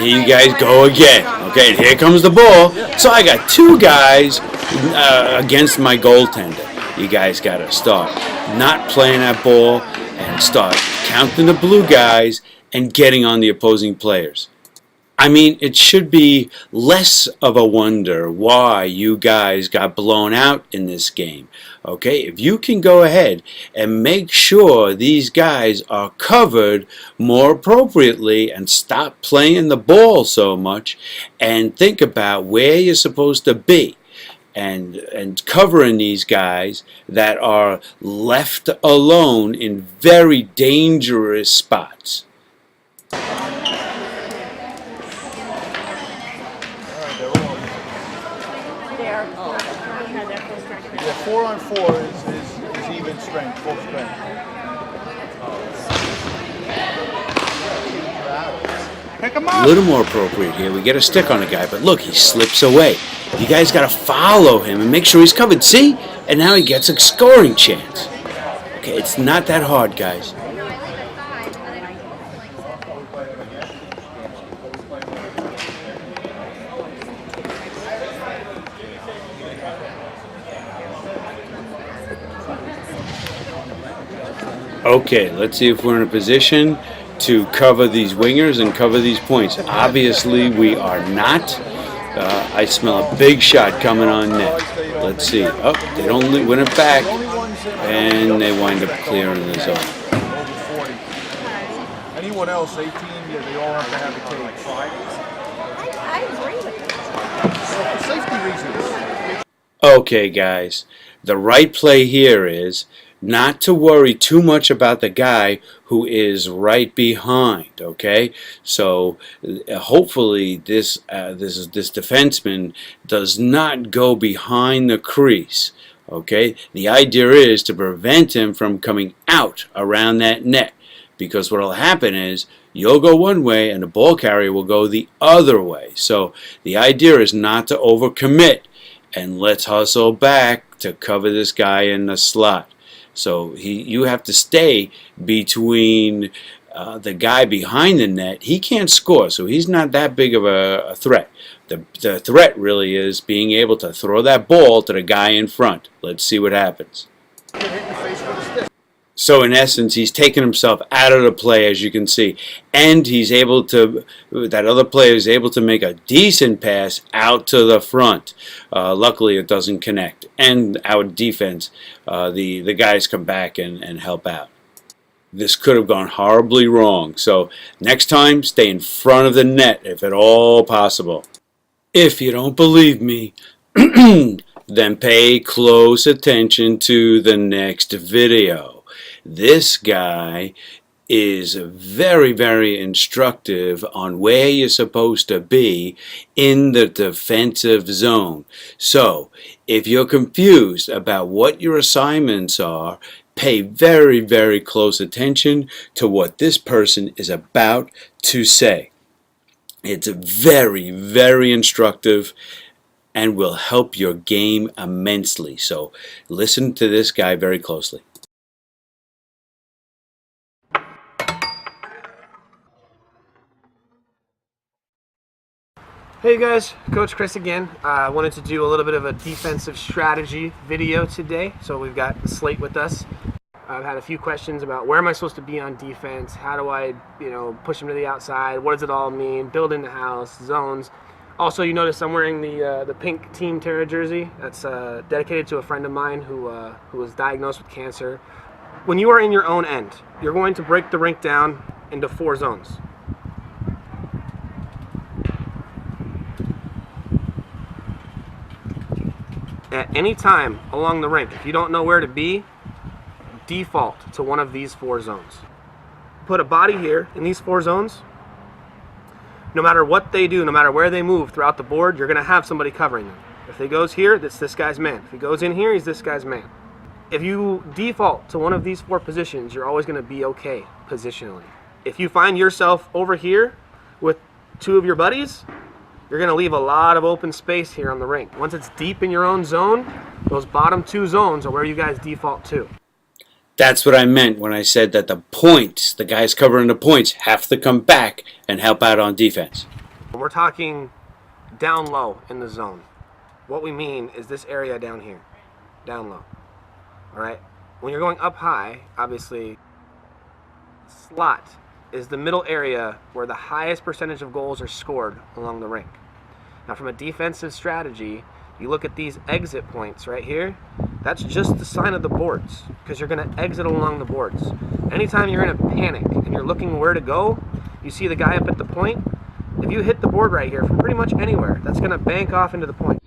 here you guys go again. Okay, and here comes the ball. So I got 2 guys against my goaltender. You guys got to start not playing that ball and start counting the blue guys and getting on the opposing players. I mean, it should be less of a wonder why you guys got blown out in this game. Okay, if you can go ahead and make sure these guys are covered more appropriately and stop playing the ball so much and think about where you're supposed to be. And covering these guys that are left alone in very dangerous spots. Yeah, 4 on 4 is even strength, full strength. Pick him A up. little more appropriate here. We get a stick on the guy, but look, he slips away. You guys got to follow him and make sure he's covered. See? And now he gets a scoring chance. Okay, it's not that hard, guys. Okay, let's see if we're in a position to cover these wingers and cover these points. Obviously, we are not. I smell a big shot coming on net. Let's see. Oh, they don't win it back, and they wind up clearing the zone. Over 40. Anyone else, 18, yeah, they all have to have a cage. I agree with that. For safety reasons. Okay, guys, the right play here is not to worry too much about the guy who is right behind. Okay, so hopefully this defenseman does not go behind the crease. Okay, the idea is to prevent him from coming out around that net, because what will happen is you'll go one way and the ball carrier will go the other way. So the idea is not to overcommit and let's hustle back to cover this guy in the slot. So you have to stay between the guy behind the net. He can't score, so he's not that big of a threat. The threat really is being able to throw that ball to the guy in front. Let's see what happens. So in essence, he's taken himself out of the play, as you can see, and he's able to, that other player is able to make a decent pass out to the front. Luckily, it doesn't connect. And our defense, the guys come back and help out. This could have gone horribly wrong. So next time, stay in front of the net if at all possible. If you don't believe me, then pay close attention to the next video. This guy is very, very instructive on where you're supposed to be in the defensive zone. So, if you're confused about what your assignments are, pay very, very close attention to what this person is about to say. It's very, very instructive and will help your game immensely. So, listen to this guy very closely. Hey guys, Coach Chris again. I wanted to do a little bit of a defensive strategy video today. So we've got Slate with us. I've had a few questions about where am I supposed to be on defense? How do I, push him to the outside? What does it all mean? Building the house, zones. Also, you notice I'm wearing the pink Team Terra jersey. That's dedicated to a friend of mine who was diagnosed with cancer. When you are in your own end, you're going to break the rink down into 4 zones. At any time along the rink, if you don't know where to be, default to one of these 4 zones. Put a body here in these 4 zones. No matter what they do, no matter where they move throughout the board, you're going to have somebody covering them. If he goes here, that's this guy's man. If he goes in here, he's this guy's man. If you default to one of these 4 positions, you're always going to be okay positionally. If you find yourself over here with 2 of your buddies, you're going to leave a lot of open space here on the rink. Once it's deep in your own zone, those bottom 2 zones are where you guys default to. That's what I meant when I said that the points, the guys covering the points, have to come back and help out on defense. We're talking down low in the zone. What we mean is this area down here, down low. All right? When you're going up high, obviously, slot is the middle area where the highest percentage of goals are scored along the rink. Now from a defensive strategy, you look at these exit points right here, that's just the sign of the boards, because you're going to exit along the boards. Anytime you're in a panic and you're looking where to go, you see the guy up at the point, if you hit the board right here from pretty much anywhere, that's going to bank off into the point.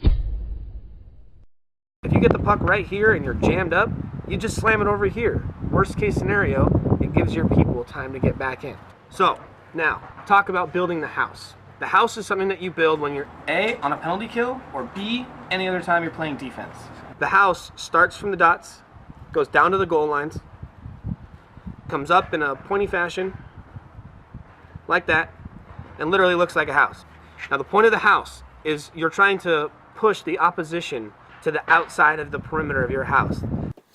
If you get the puck right here and you're jammed up, you just slam it over here. Worst case scenario, it gives your people time to get back in. So, now, talk about building the house. The house is something that you build when you're A, on a penalty kill, or B, any other time you're playing defense. The house starts from the dots, goes down to the goal lines, comes up in a pointy fashion, like that, and literally looks like a house. Now the point of the house is you're trying to push the opposition to the outside of the perimeter of your house.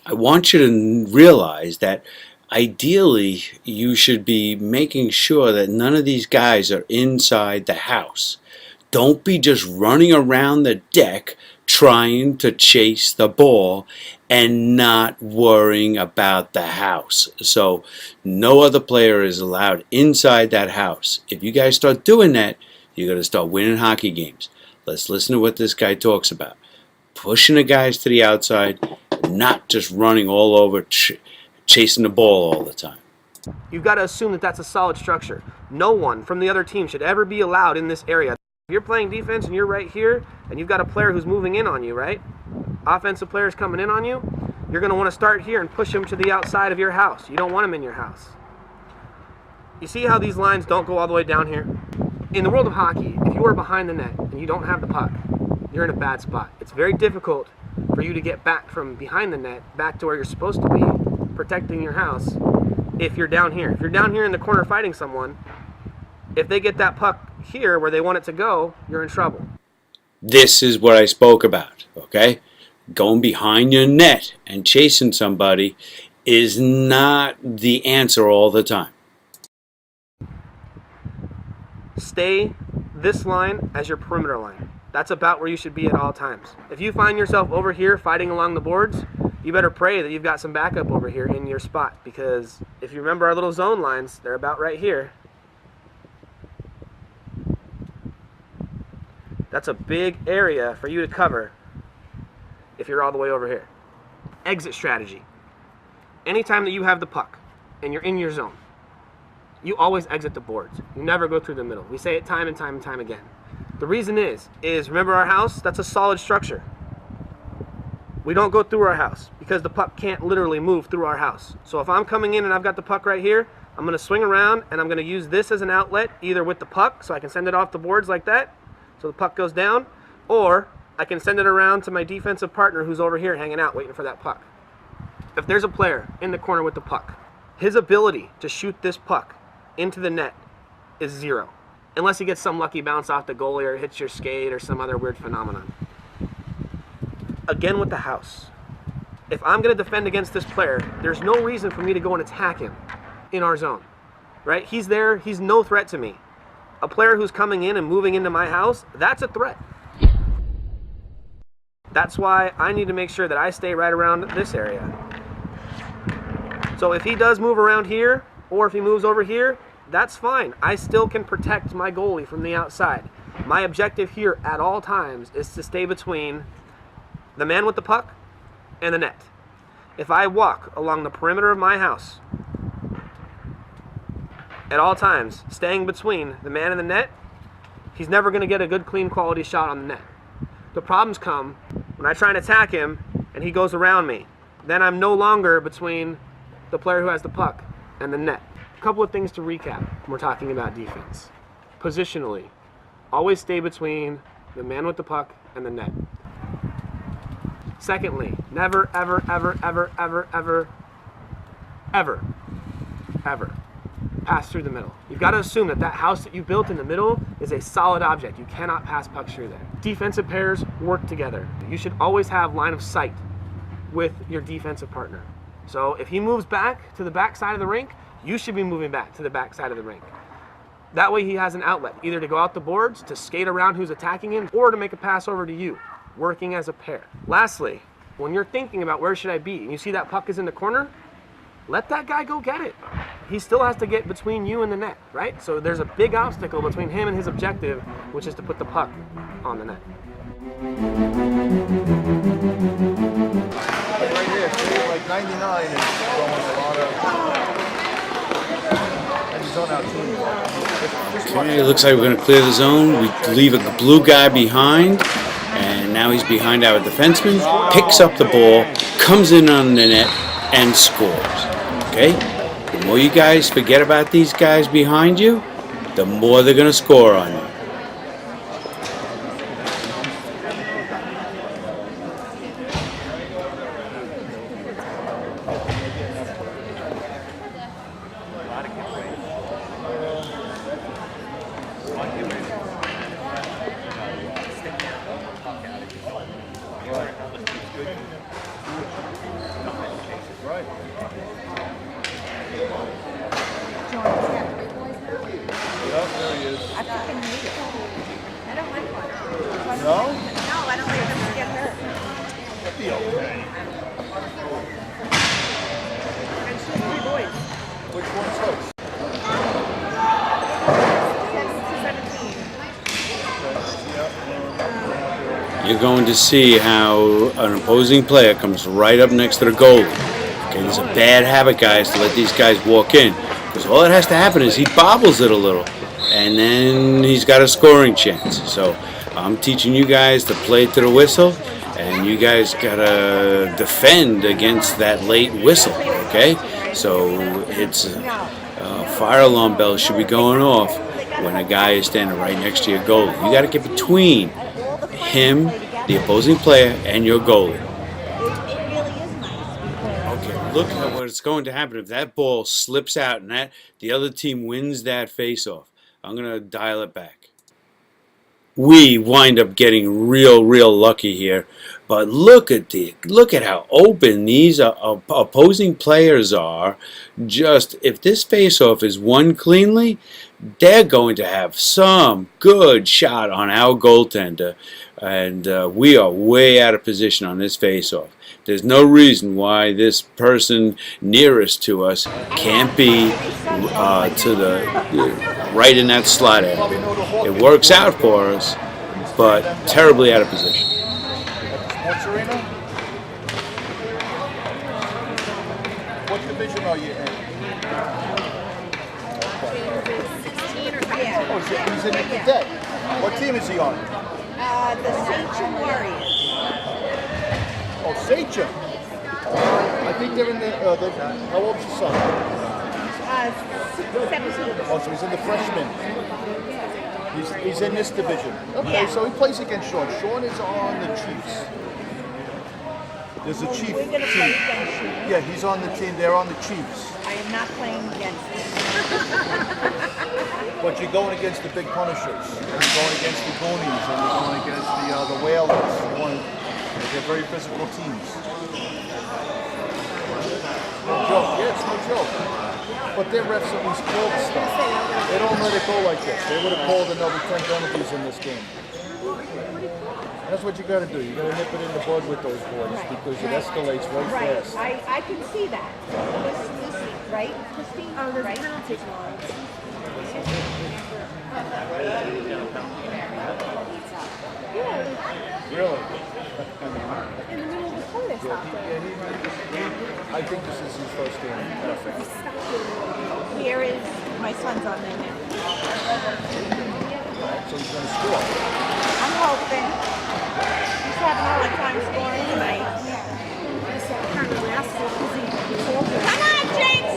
I want you to realize that ideally you should be making sure that none of these guys are inside the house. Don't be just running around the deck trying to chase the ball and not worrying about the house. So no other player is allowed inside that house. If you guys start doing that, you're going to start winning hockey games. Let's listen to what this guy talks about. Pushing the guys to the outside, not just running all over, chasing the ball all the time. You've got to assume that that's a solid structure. No one from the other team should ever be allowed in this area. If you're playing defense and you're right here, and you've got a player who's moving in on you, right? Offensive players coming in on you, you're going to want to start here and push him to the outside of your house. You don't want him in your house. You see how these lines don't go all the way down here? In the world of hockey, if you are behind the net and you don't have the puck, you're in a bad spot. It's very difficult for you to get back from behind the net back to where you're supposed to be, protecting your house, if you're down here. If you're down here in the corner fighting someone, if they get that puck here where they want it to go, you're in trouble. This is what I spoke about, okay? Going behind your net and chasing somebody is not the answer all the time. Stay this line as your perimeter line. That's about where you should be at all times. If you find yourself over here fighting along the boards, you better pray that you've got some backup over here in your spot, because if you remember our little zone lines, they're about right here. That's a big area for you to cover if you're all the way over here. Exit strategy. Anytime that you have the puck and you're in your zone, you always exit the boards. You never go through the middle. We say it time and time and time again. The reason is remember our house? That's a solid structure. We don't go through our house because the puck can't literally move through our house. So if I'm coming in and I've got the puck right here, I'm going to swing around and I'm going to use this as an outlet, either with the puck so I can send it off the boards like that, so the puck goes down, or I can send it around to my defensive partner who's over here hanging out waiting for that puck. If there's a player in the corner with the puck, his ability to shoot this puck into the net is 0. Unless he gets some lucky bounce off the goalie or hits your skate or some other weird phenomenon. Again with the house. If I'm going to defend against this player, there's no reason for me to go and attack him in our zone. Right? He's there. He's no threat to me. A player who's coming in and moving into my house, that's a threat. That's why I need to make sure that I stay right around this area. So if he does move around here, or if he moves over here, that's fine. I still can protect my goalie from the outside. My objective here at all times is to stay between the man with the puck and the net. If I walk along the perimeter of my house at all times, staying between the man and the net, he's never going to get a good, clean, quality shot on the net. The problems come when I try and attack him and he goes around me. Then I'm no longer between the player who has the puck and the net. A couple of things to recap when we're talking about defense. Positionally, always stay between the man with the puck and the net. Secondly, never, ever, ever, ever, ever, ever, ever, ever pass through the middle. You've got to assume that that house that you built in the middle is a solid object. You cannot pass pucks through there. Defensive pairs work together. You should always have line of sight with your defensive partner. So if he moves back to the back side of the rink, you should be moving back to the back side of the rink. That way he has an outlet, either to go out the boards, to skate around who's attacking him, or to make a pass over to you, working as a pair. Lastly, when you're thinking about where should I be, and you see that puck is in the corner, let that guy go get it. He still has to get between you and the net, right? So there's a big obstacle between him and his objective, which is to put the puck on the net. Right here, see, like 99 is throwing a lot of. And he's zone out team. Okay, it looks like we're going to clear the zone. We leave a blue guy behind, and now he's behind our defenseman, picks up the ball, comes in on the net, and scores. Okay? The more you guys forget about these guys behind you, the more they're going to score on you. I fucking hate it. I don't like one. No? No, I don't like them to get hurt. It'll be okay. And she's 3 boys. Which one's hooks? 17. You're going to see how an opposing player comes right up next to the goalie. Okay, there's a bad habit, guys, to let these guys walk in. Because all that has to happen is he bobbles it a little, and then he's got a scoring chance. So I'm teaching you guys to play to the whistle, and you guys got to defend against that late whistle, okay? So it's fire alarm bells should be going off when a guy is standing right next to your goalie. You got to get between him, the opposing player, and your goalie. look at what's going to happen if that ball slips out and the other team wins that face-off. I'm going to dial it back. We wind up getting real lucky here, but look at how open these opposing players are. Just if this face-off is won cleanly, they're going to have some good shot on our goaltender, and we are way out of position on this face-off. There's no reason why this person nearest to us can't be to the right in that slot area. It works out for us, but terribly out of position. Sports arena? What division are you in? Oh, he's in the cadet. What team is he on? The Sachem Warriors. Oh, Sachem. I think they're in the, how old's your son? 17. Oh, so he's in the freshman. He's in this division. Okay, so he plays against Sean. Sean is on the Chiefs. There's a Chief We're going to play against you. Yeah, he's on the team. They're on the Chiefs. I am not playing against you. But you're going against the big punishers. And you're going against the Goonies. And you're going against the Whalers. They're very physical teams. No joke. Yeah, it's no joke. But their refs at least call the stuff. They don't let it go like this. They would have called another 10 penalties in this game. That's what you got to do. You got to nip it in the bud with those boys because it escalates right fast. I can see that. This, right, Christine? Oh, there's right? a penalty clause. Really? In the middle of the play, they stopped it. I think this is his first game. Here is, my son's on there now. So he's going to score. I'm hoping. He's having a hard time scoring tonight. Come on, James!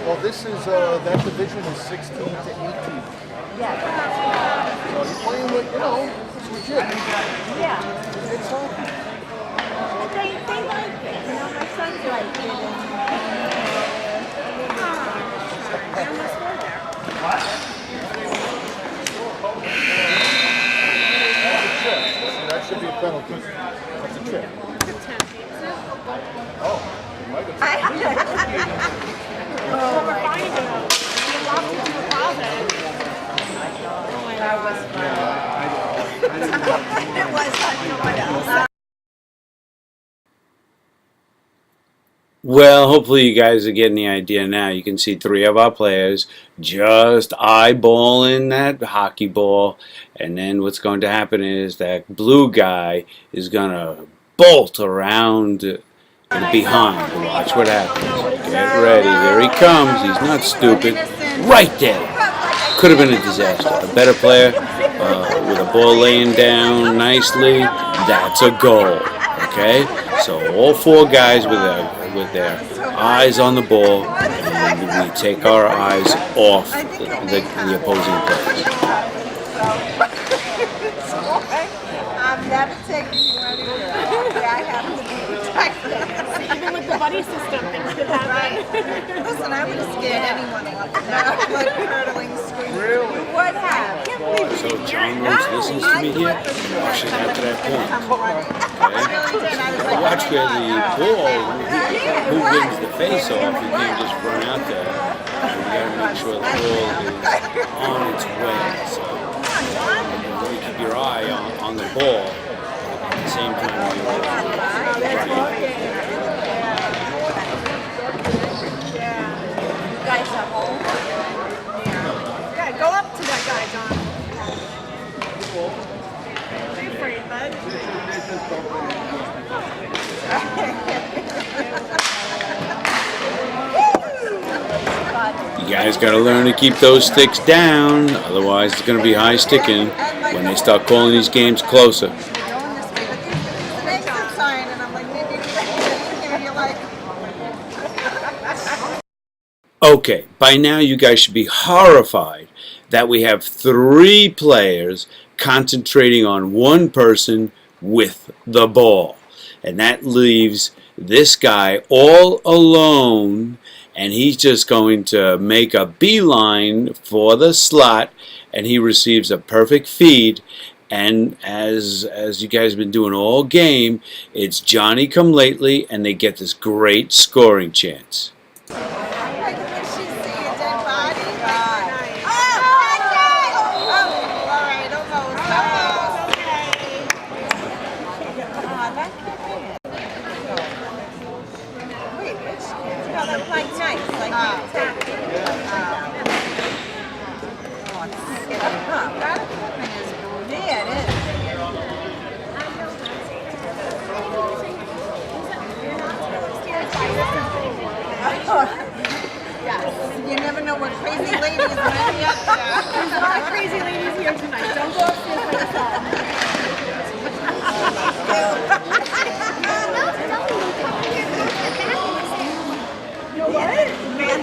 Well, this is, that division is 16 to 18. Yeah. So you're playing with, it's legit. Yeah. It's hockey. They like it. You know, my son's like it. That should be a penalty. That's a trip. Oh, you might have. That was fun. It was fun. What else? Well, hopefully you guys are getting the idea now. You can see three of our players just eyeballing that hockey ball. And then what's going to happen is that blue guy is going to bolt around and behind. Watch what happens. Get ready. Here he comes. He's not stupid. Right there. Could have been a disaster. A better player with a ball laying down nicely. That's a goal. Okay? So all four guys with their eyes on the ball, and we take our eyes off the opposing players. I'm never taking you anywhere. I have to be protected. Even with the buddy system, things could happen. Listen, I would have scared anyone like that. Like hurtling, screaming. Really? What happened? I can't believe So John Rhodes listens to me here. Actually, got to that point. Okay? Watch where the ball, who wins the face-off, you can't just run out there. And we got to make sure the ball is on its way. So you keep your eye on the ball at the same time you're running. You guys are home? Yeah, go up to that guy, John. Be afraid, bud. You guys got to learn to keep those sticks down, otherwise it's going to be high sticking when they start calling these games closer. Okay, by now you guys should be horrified that we have three players concentrating on one person with the ball. And that leaves this guy all alone, and he's just going to make a beeline for the slot, and he receives a perfect feed. And as you guys have been doing all game, it's Johnny come lately, and they get this great scoring chance. You never know what crazy ladies might be up to. There's a lot of crazy ladies here tonight. Don't go upstairs by yourself.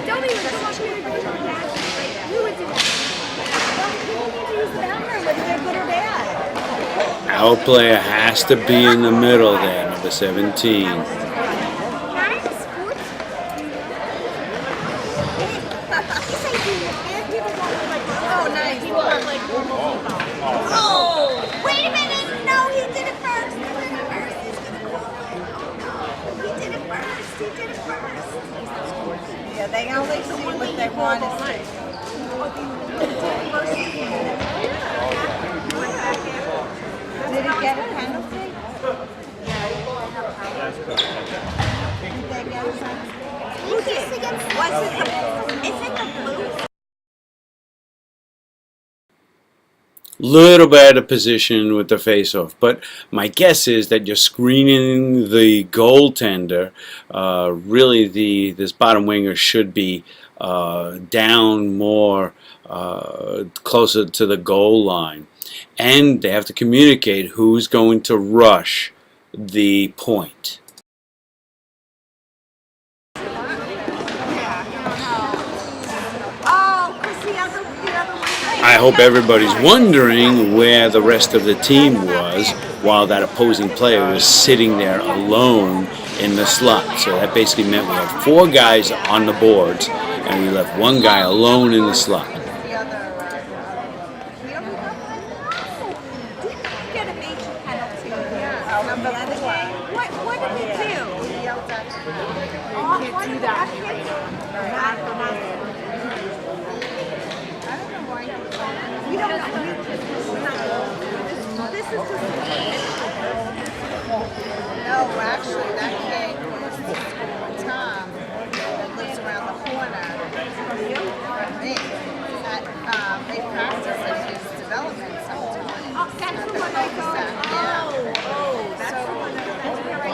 Don't even come up here and do that. Who would do that? Well, people need to use the bathroom, whether they're good or bad. Our player has to be in the middle there, number 17. Oh, wait a minute. No, he did it first. He did it first. He's going to call it. Oh, no. He did it first. He did it first. Yeah, they only see what they want to see. Did he get a penalty? Did they get a penalty? Is it the blue? Little bit out of position with the face-off, but my guess is that you're screening the goaltender. Really, this bottom winger should be down more, closer to the goal line, and they have to communicate who's going to rush the point. I hope everybody's wondering where the rest of the team was while that opposing player was sitting there alone in the slot. So that basically meant we had 4 guys on the boards and we left 1 guy alone in the slot. What did he do? He yelled at you. You can't do that. We don't know. This is just no, actually, that kid was Tom that lives around the corner from me. They practice at his development sometimes. Oh, that's the one I go. Yeah. Oh, that's the one that's where I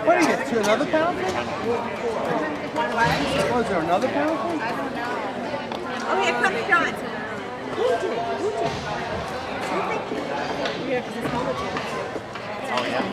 What did he get? Another penalty? Was there another penalty? I don't know. Oh, here comes John. Who did? Who did? Yeah, because it's college. Oh, yeah.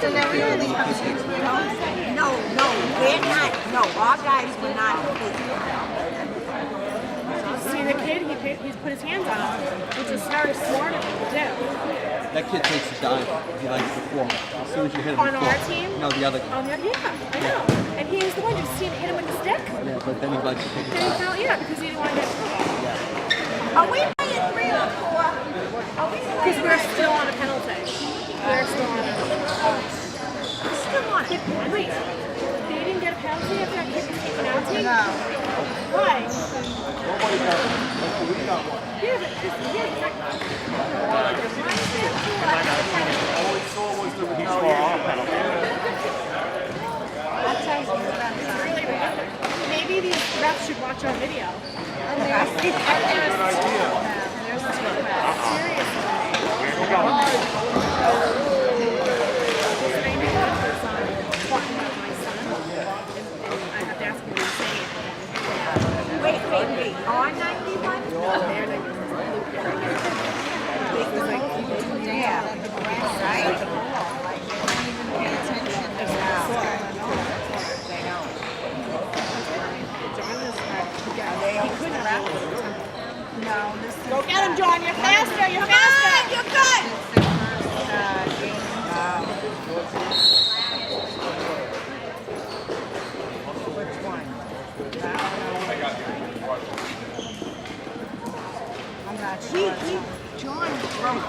So they're really competing. No, we're not. No, our guys were not competing. See the kid, he's put his hands on him, which is smart of him to do. That kid takes a dive. He likes to fall. As soon as you hit him, On he our falls. team? No, the other. Yeah, I know. And he was the one who seen hit him with the stick. Yeah, but then he likes to take a Then he dive. fell, yeah, because he didn't want to get killed. Are we playing 3 or 4? Are we Because playing? we're still on a penalty. We're still on a Still on it. Wait, they didn't get a penalty after that kid was taken out? No. Why? Nobody got one. We got one. Yeah, but All we saw was the he saw our penalty. That tells you the best it's sign. really ridiculous. Maybe these refs should watch our video. And there's two refs. Seriously. We got one. Because I knew one was talking about my son, and I have to ask him what he's saying. Wait. On 91? They're like, Yeah, like the grass, right? Like they don't even pay attention to what's going on. They don't. John was He couldn't wrap it. No, this is. Go get him, John. You're faster. You're Come on, faster. you're good. I'm not sure. John Roach.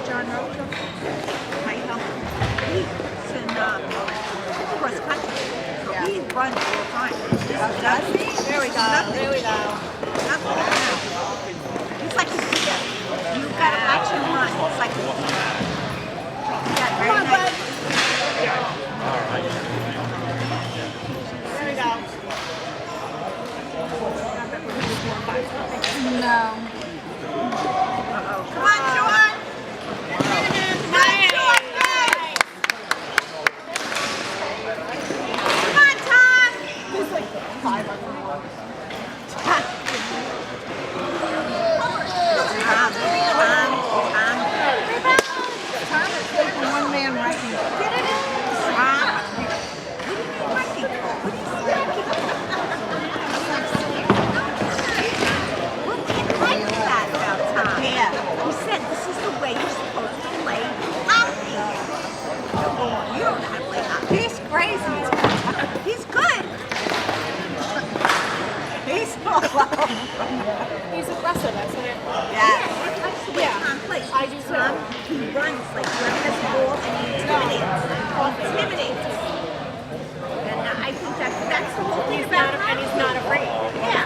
John Roach. My helper. He's in cross country. So he runs all the time. Does he? There we go. There we go. He's like a deer. You gotta watch him run. It's like a deer. Yeah, very Come on, nice. bud. There we go. No. Come on, John. Come on, John. Come on, Tom. There's like 5 of them. Tom is taking one man wrecking. Get it in. What do you mean wrecking? What do you Well, he liked that about Tom. Yeah. He said this is the way you're supposed to play hockey. You're not playing hockey. He's crazy. He's good. He's He's aggressive, isn't it? Yeah. He likes the way Yeah. Tom plays. I do too. Tom, he runs like whoever has the ball and he intimidates. And I think that's the whole thing He's about not, and he's not afraid. Yeah.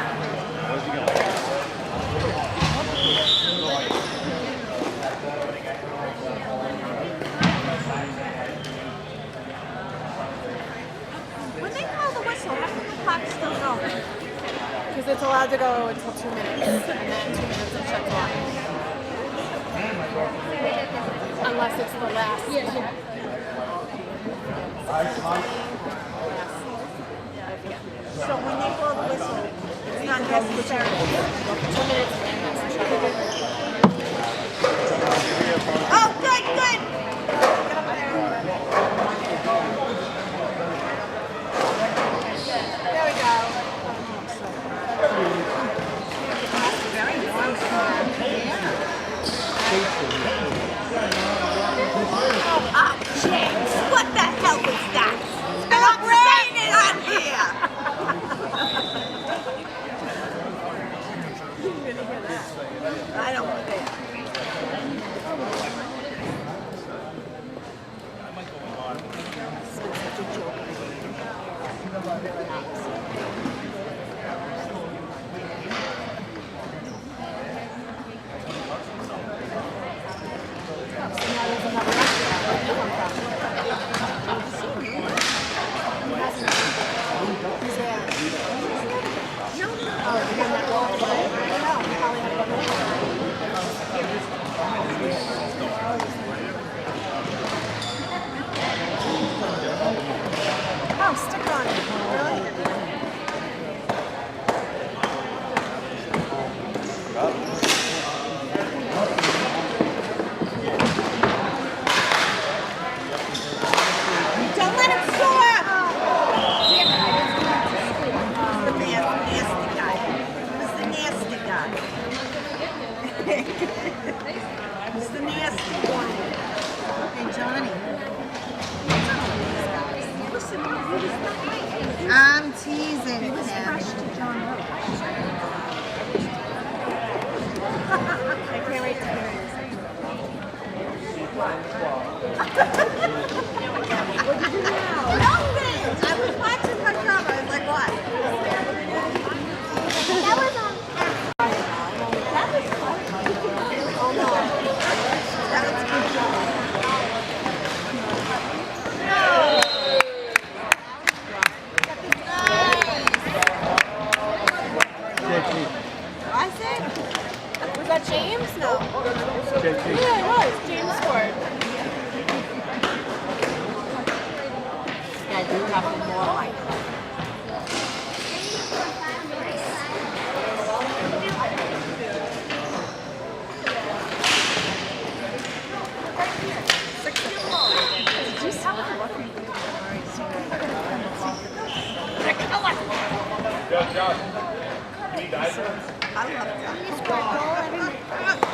When they call the whistle, how come the clock's still going? Because it's allowed to go until 2 minutes, and then 2 minutes it shuts off. Unless it's the last. Yeah. So when they blow the whistle, it's not necessary. 2 minutes and then it's shut off. Oh, good. There we go. Very warm storm. Oh, James, what the hell was that? And I'm raining on here. I don't want that. Oh, stick on it. Really? teasing him. I can't wait to hear it. Nothing. I was watching her drama. I was like, what? That was on. That was fun. Oh no. That was fun. I said, Was that James? No. JT. Yeah, it was. James scored. yeah, do nothing more like that.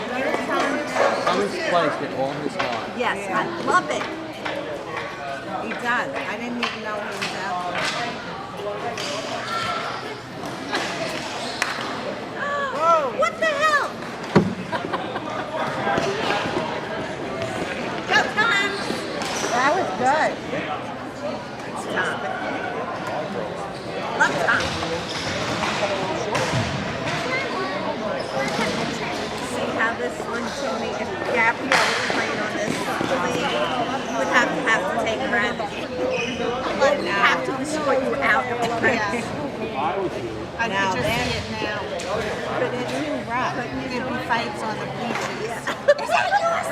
How misplaced it all his life. Yes, I love it. He does. I didn't even know he was out there. What the hell? Go, Tom! That was good. It's Tom. Love Tom. See how this one to me, if Gabrielle was playing on this league, would have to take her out of the game. Would have to escort you out of the race. I can just see it now. There'd be fights on the bleachers. Is that yours?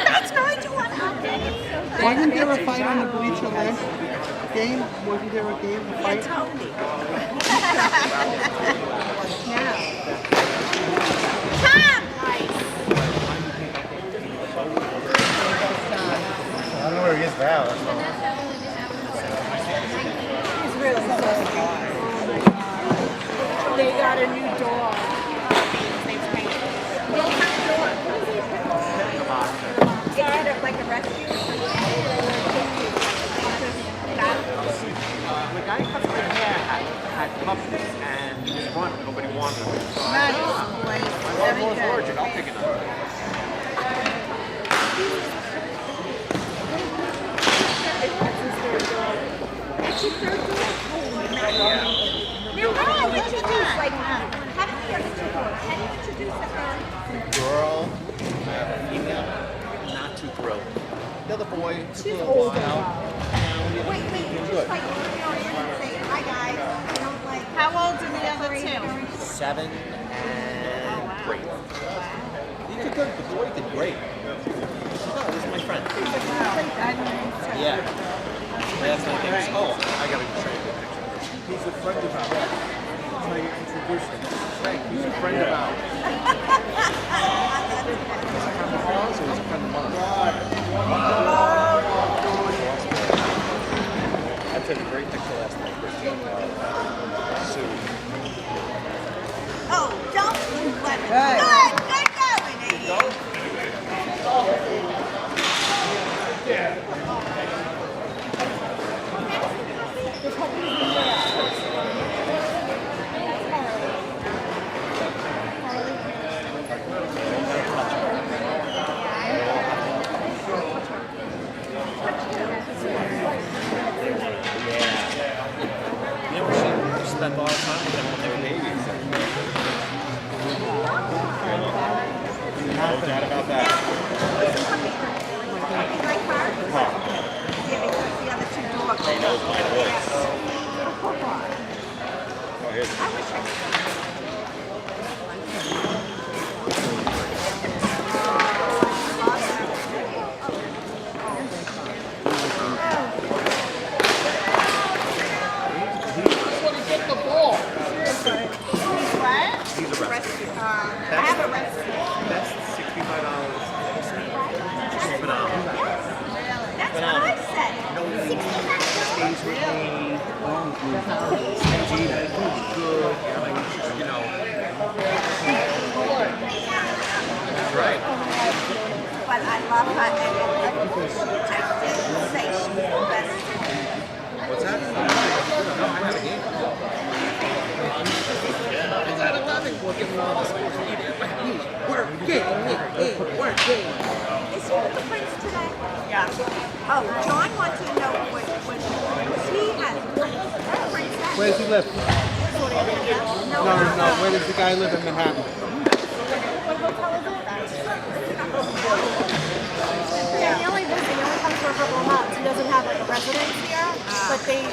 That's going to what happened. Wasn't there a fight on the bleacher last game? Wasn't there a game, a Yeah, fight? Tony. Yeah. Tom! I don't know where he is now. That's all. He's really so smart. They got a new dog. His name's Peyton. What kind of dog? Is it like a rescue? The guy cut my hair had puppies and he was running. Nobody wanted him. So I Nice, said, boy. "My Very low's good. allergic. I'll take another." It's your third dog. Now, how do you introduce, like, how do the other two dogs? How do you introduce them? Girl, female, not too thrilled. The other boy, took a She's little older. while. Wait, just like, say, hi guys, I don't like. How old are the other two? 7 and 3. He did good. The boy did great. Oh, this is my friend. Yeah. That's my name. Oh, I gotta show you the picture. He's a friend of ours. Trying to introduce him. He's a friend of ours. So he's a friend of mine. I took a great picture last night with Sue. Oh, don't you let it. Good going, Amy. Spent a lot of time with them when they were babies. No doubt about that. Like her? Yeah, because the other two dogs. He knows my voice. Oh, here's I wish I could. He's a rescue. I have a rescue. That's $65. It's phenomenal. That's what I said. Stays with me. Stays with me. Good. Like, you know, Where does he live? No. Where does the guy live in Manhattan? Yeah, he only comes for a couple of months. He doesn't have like a residence here, but they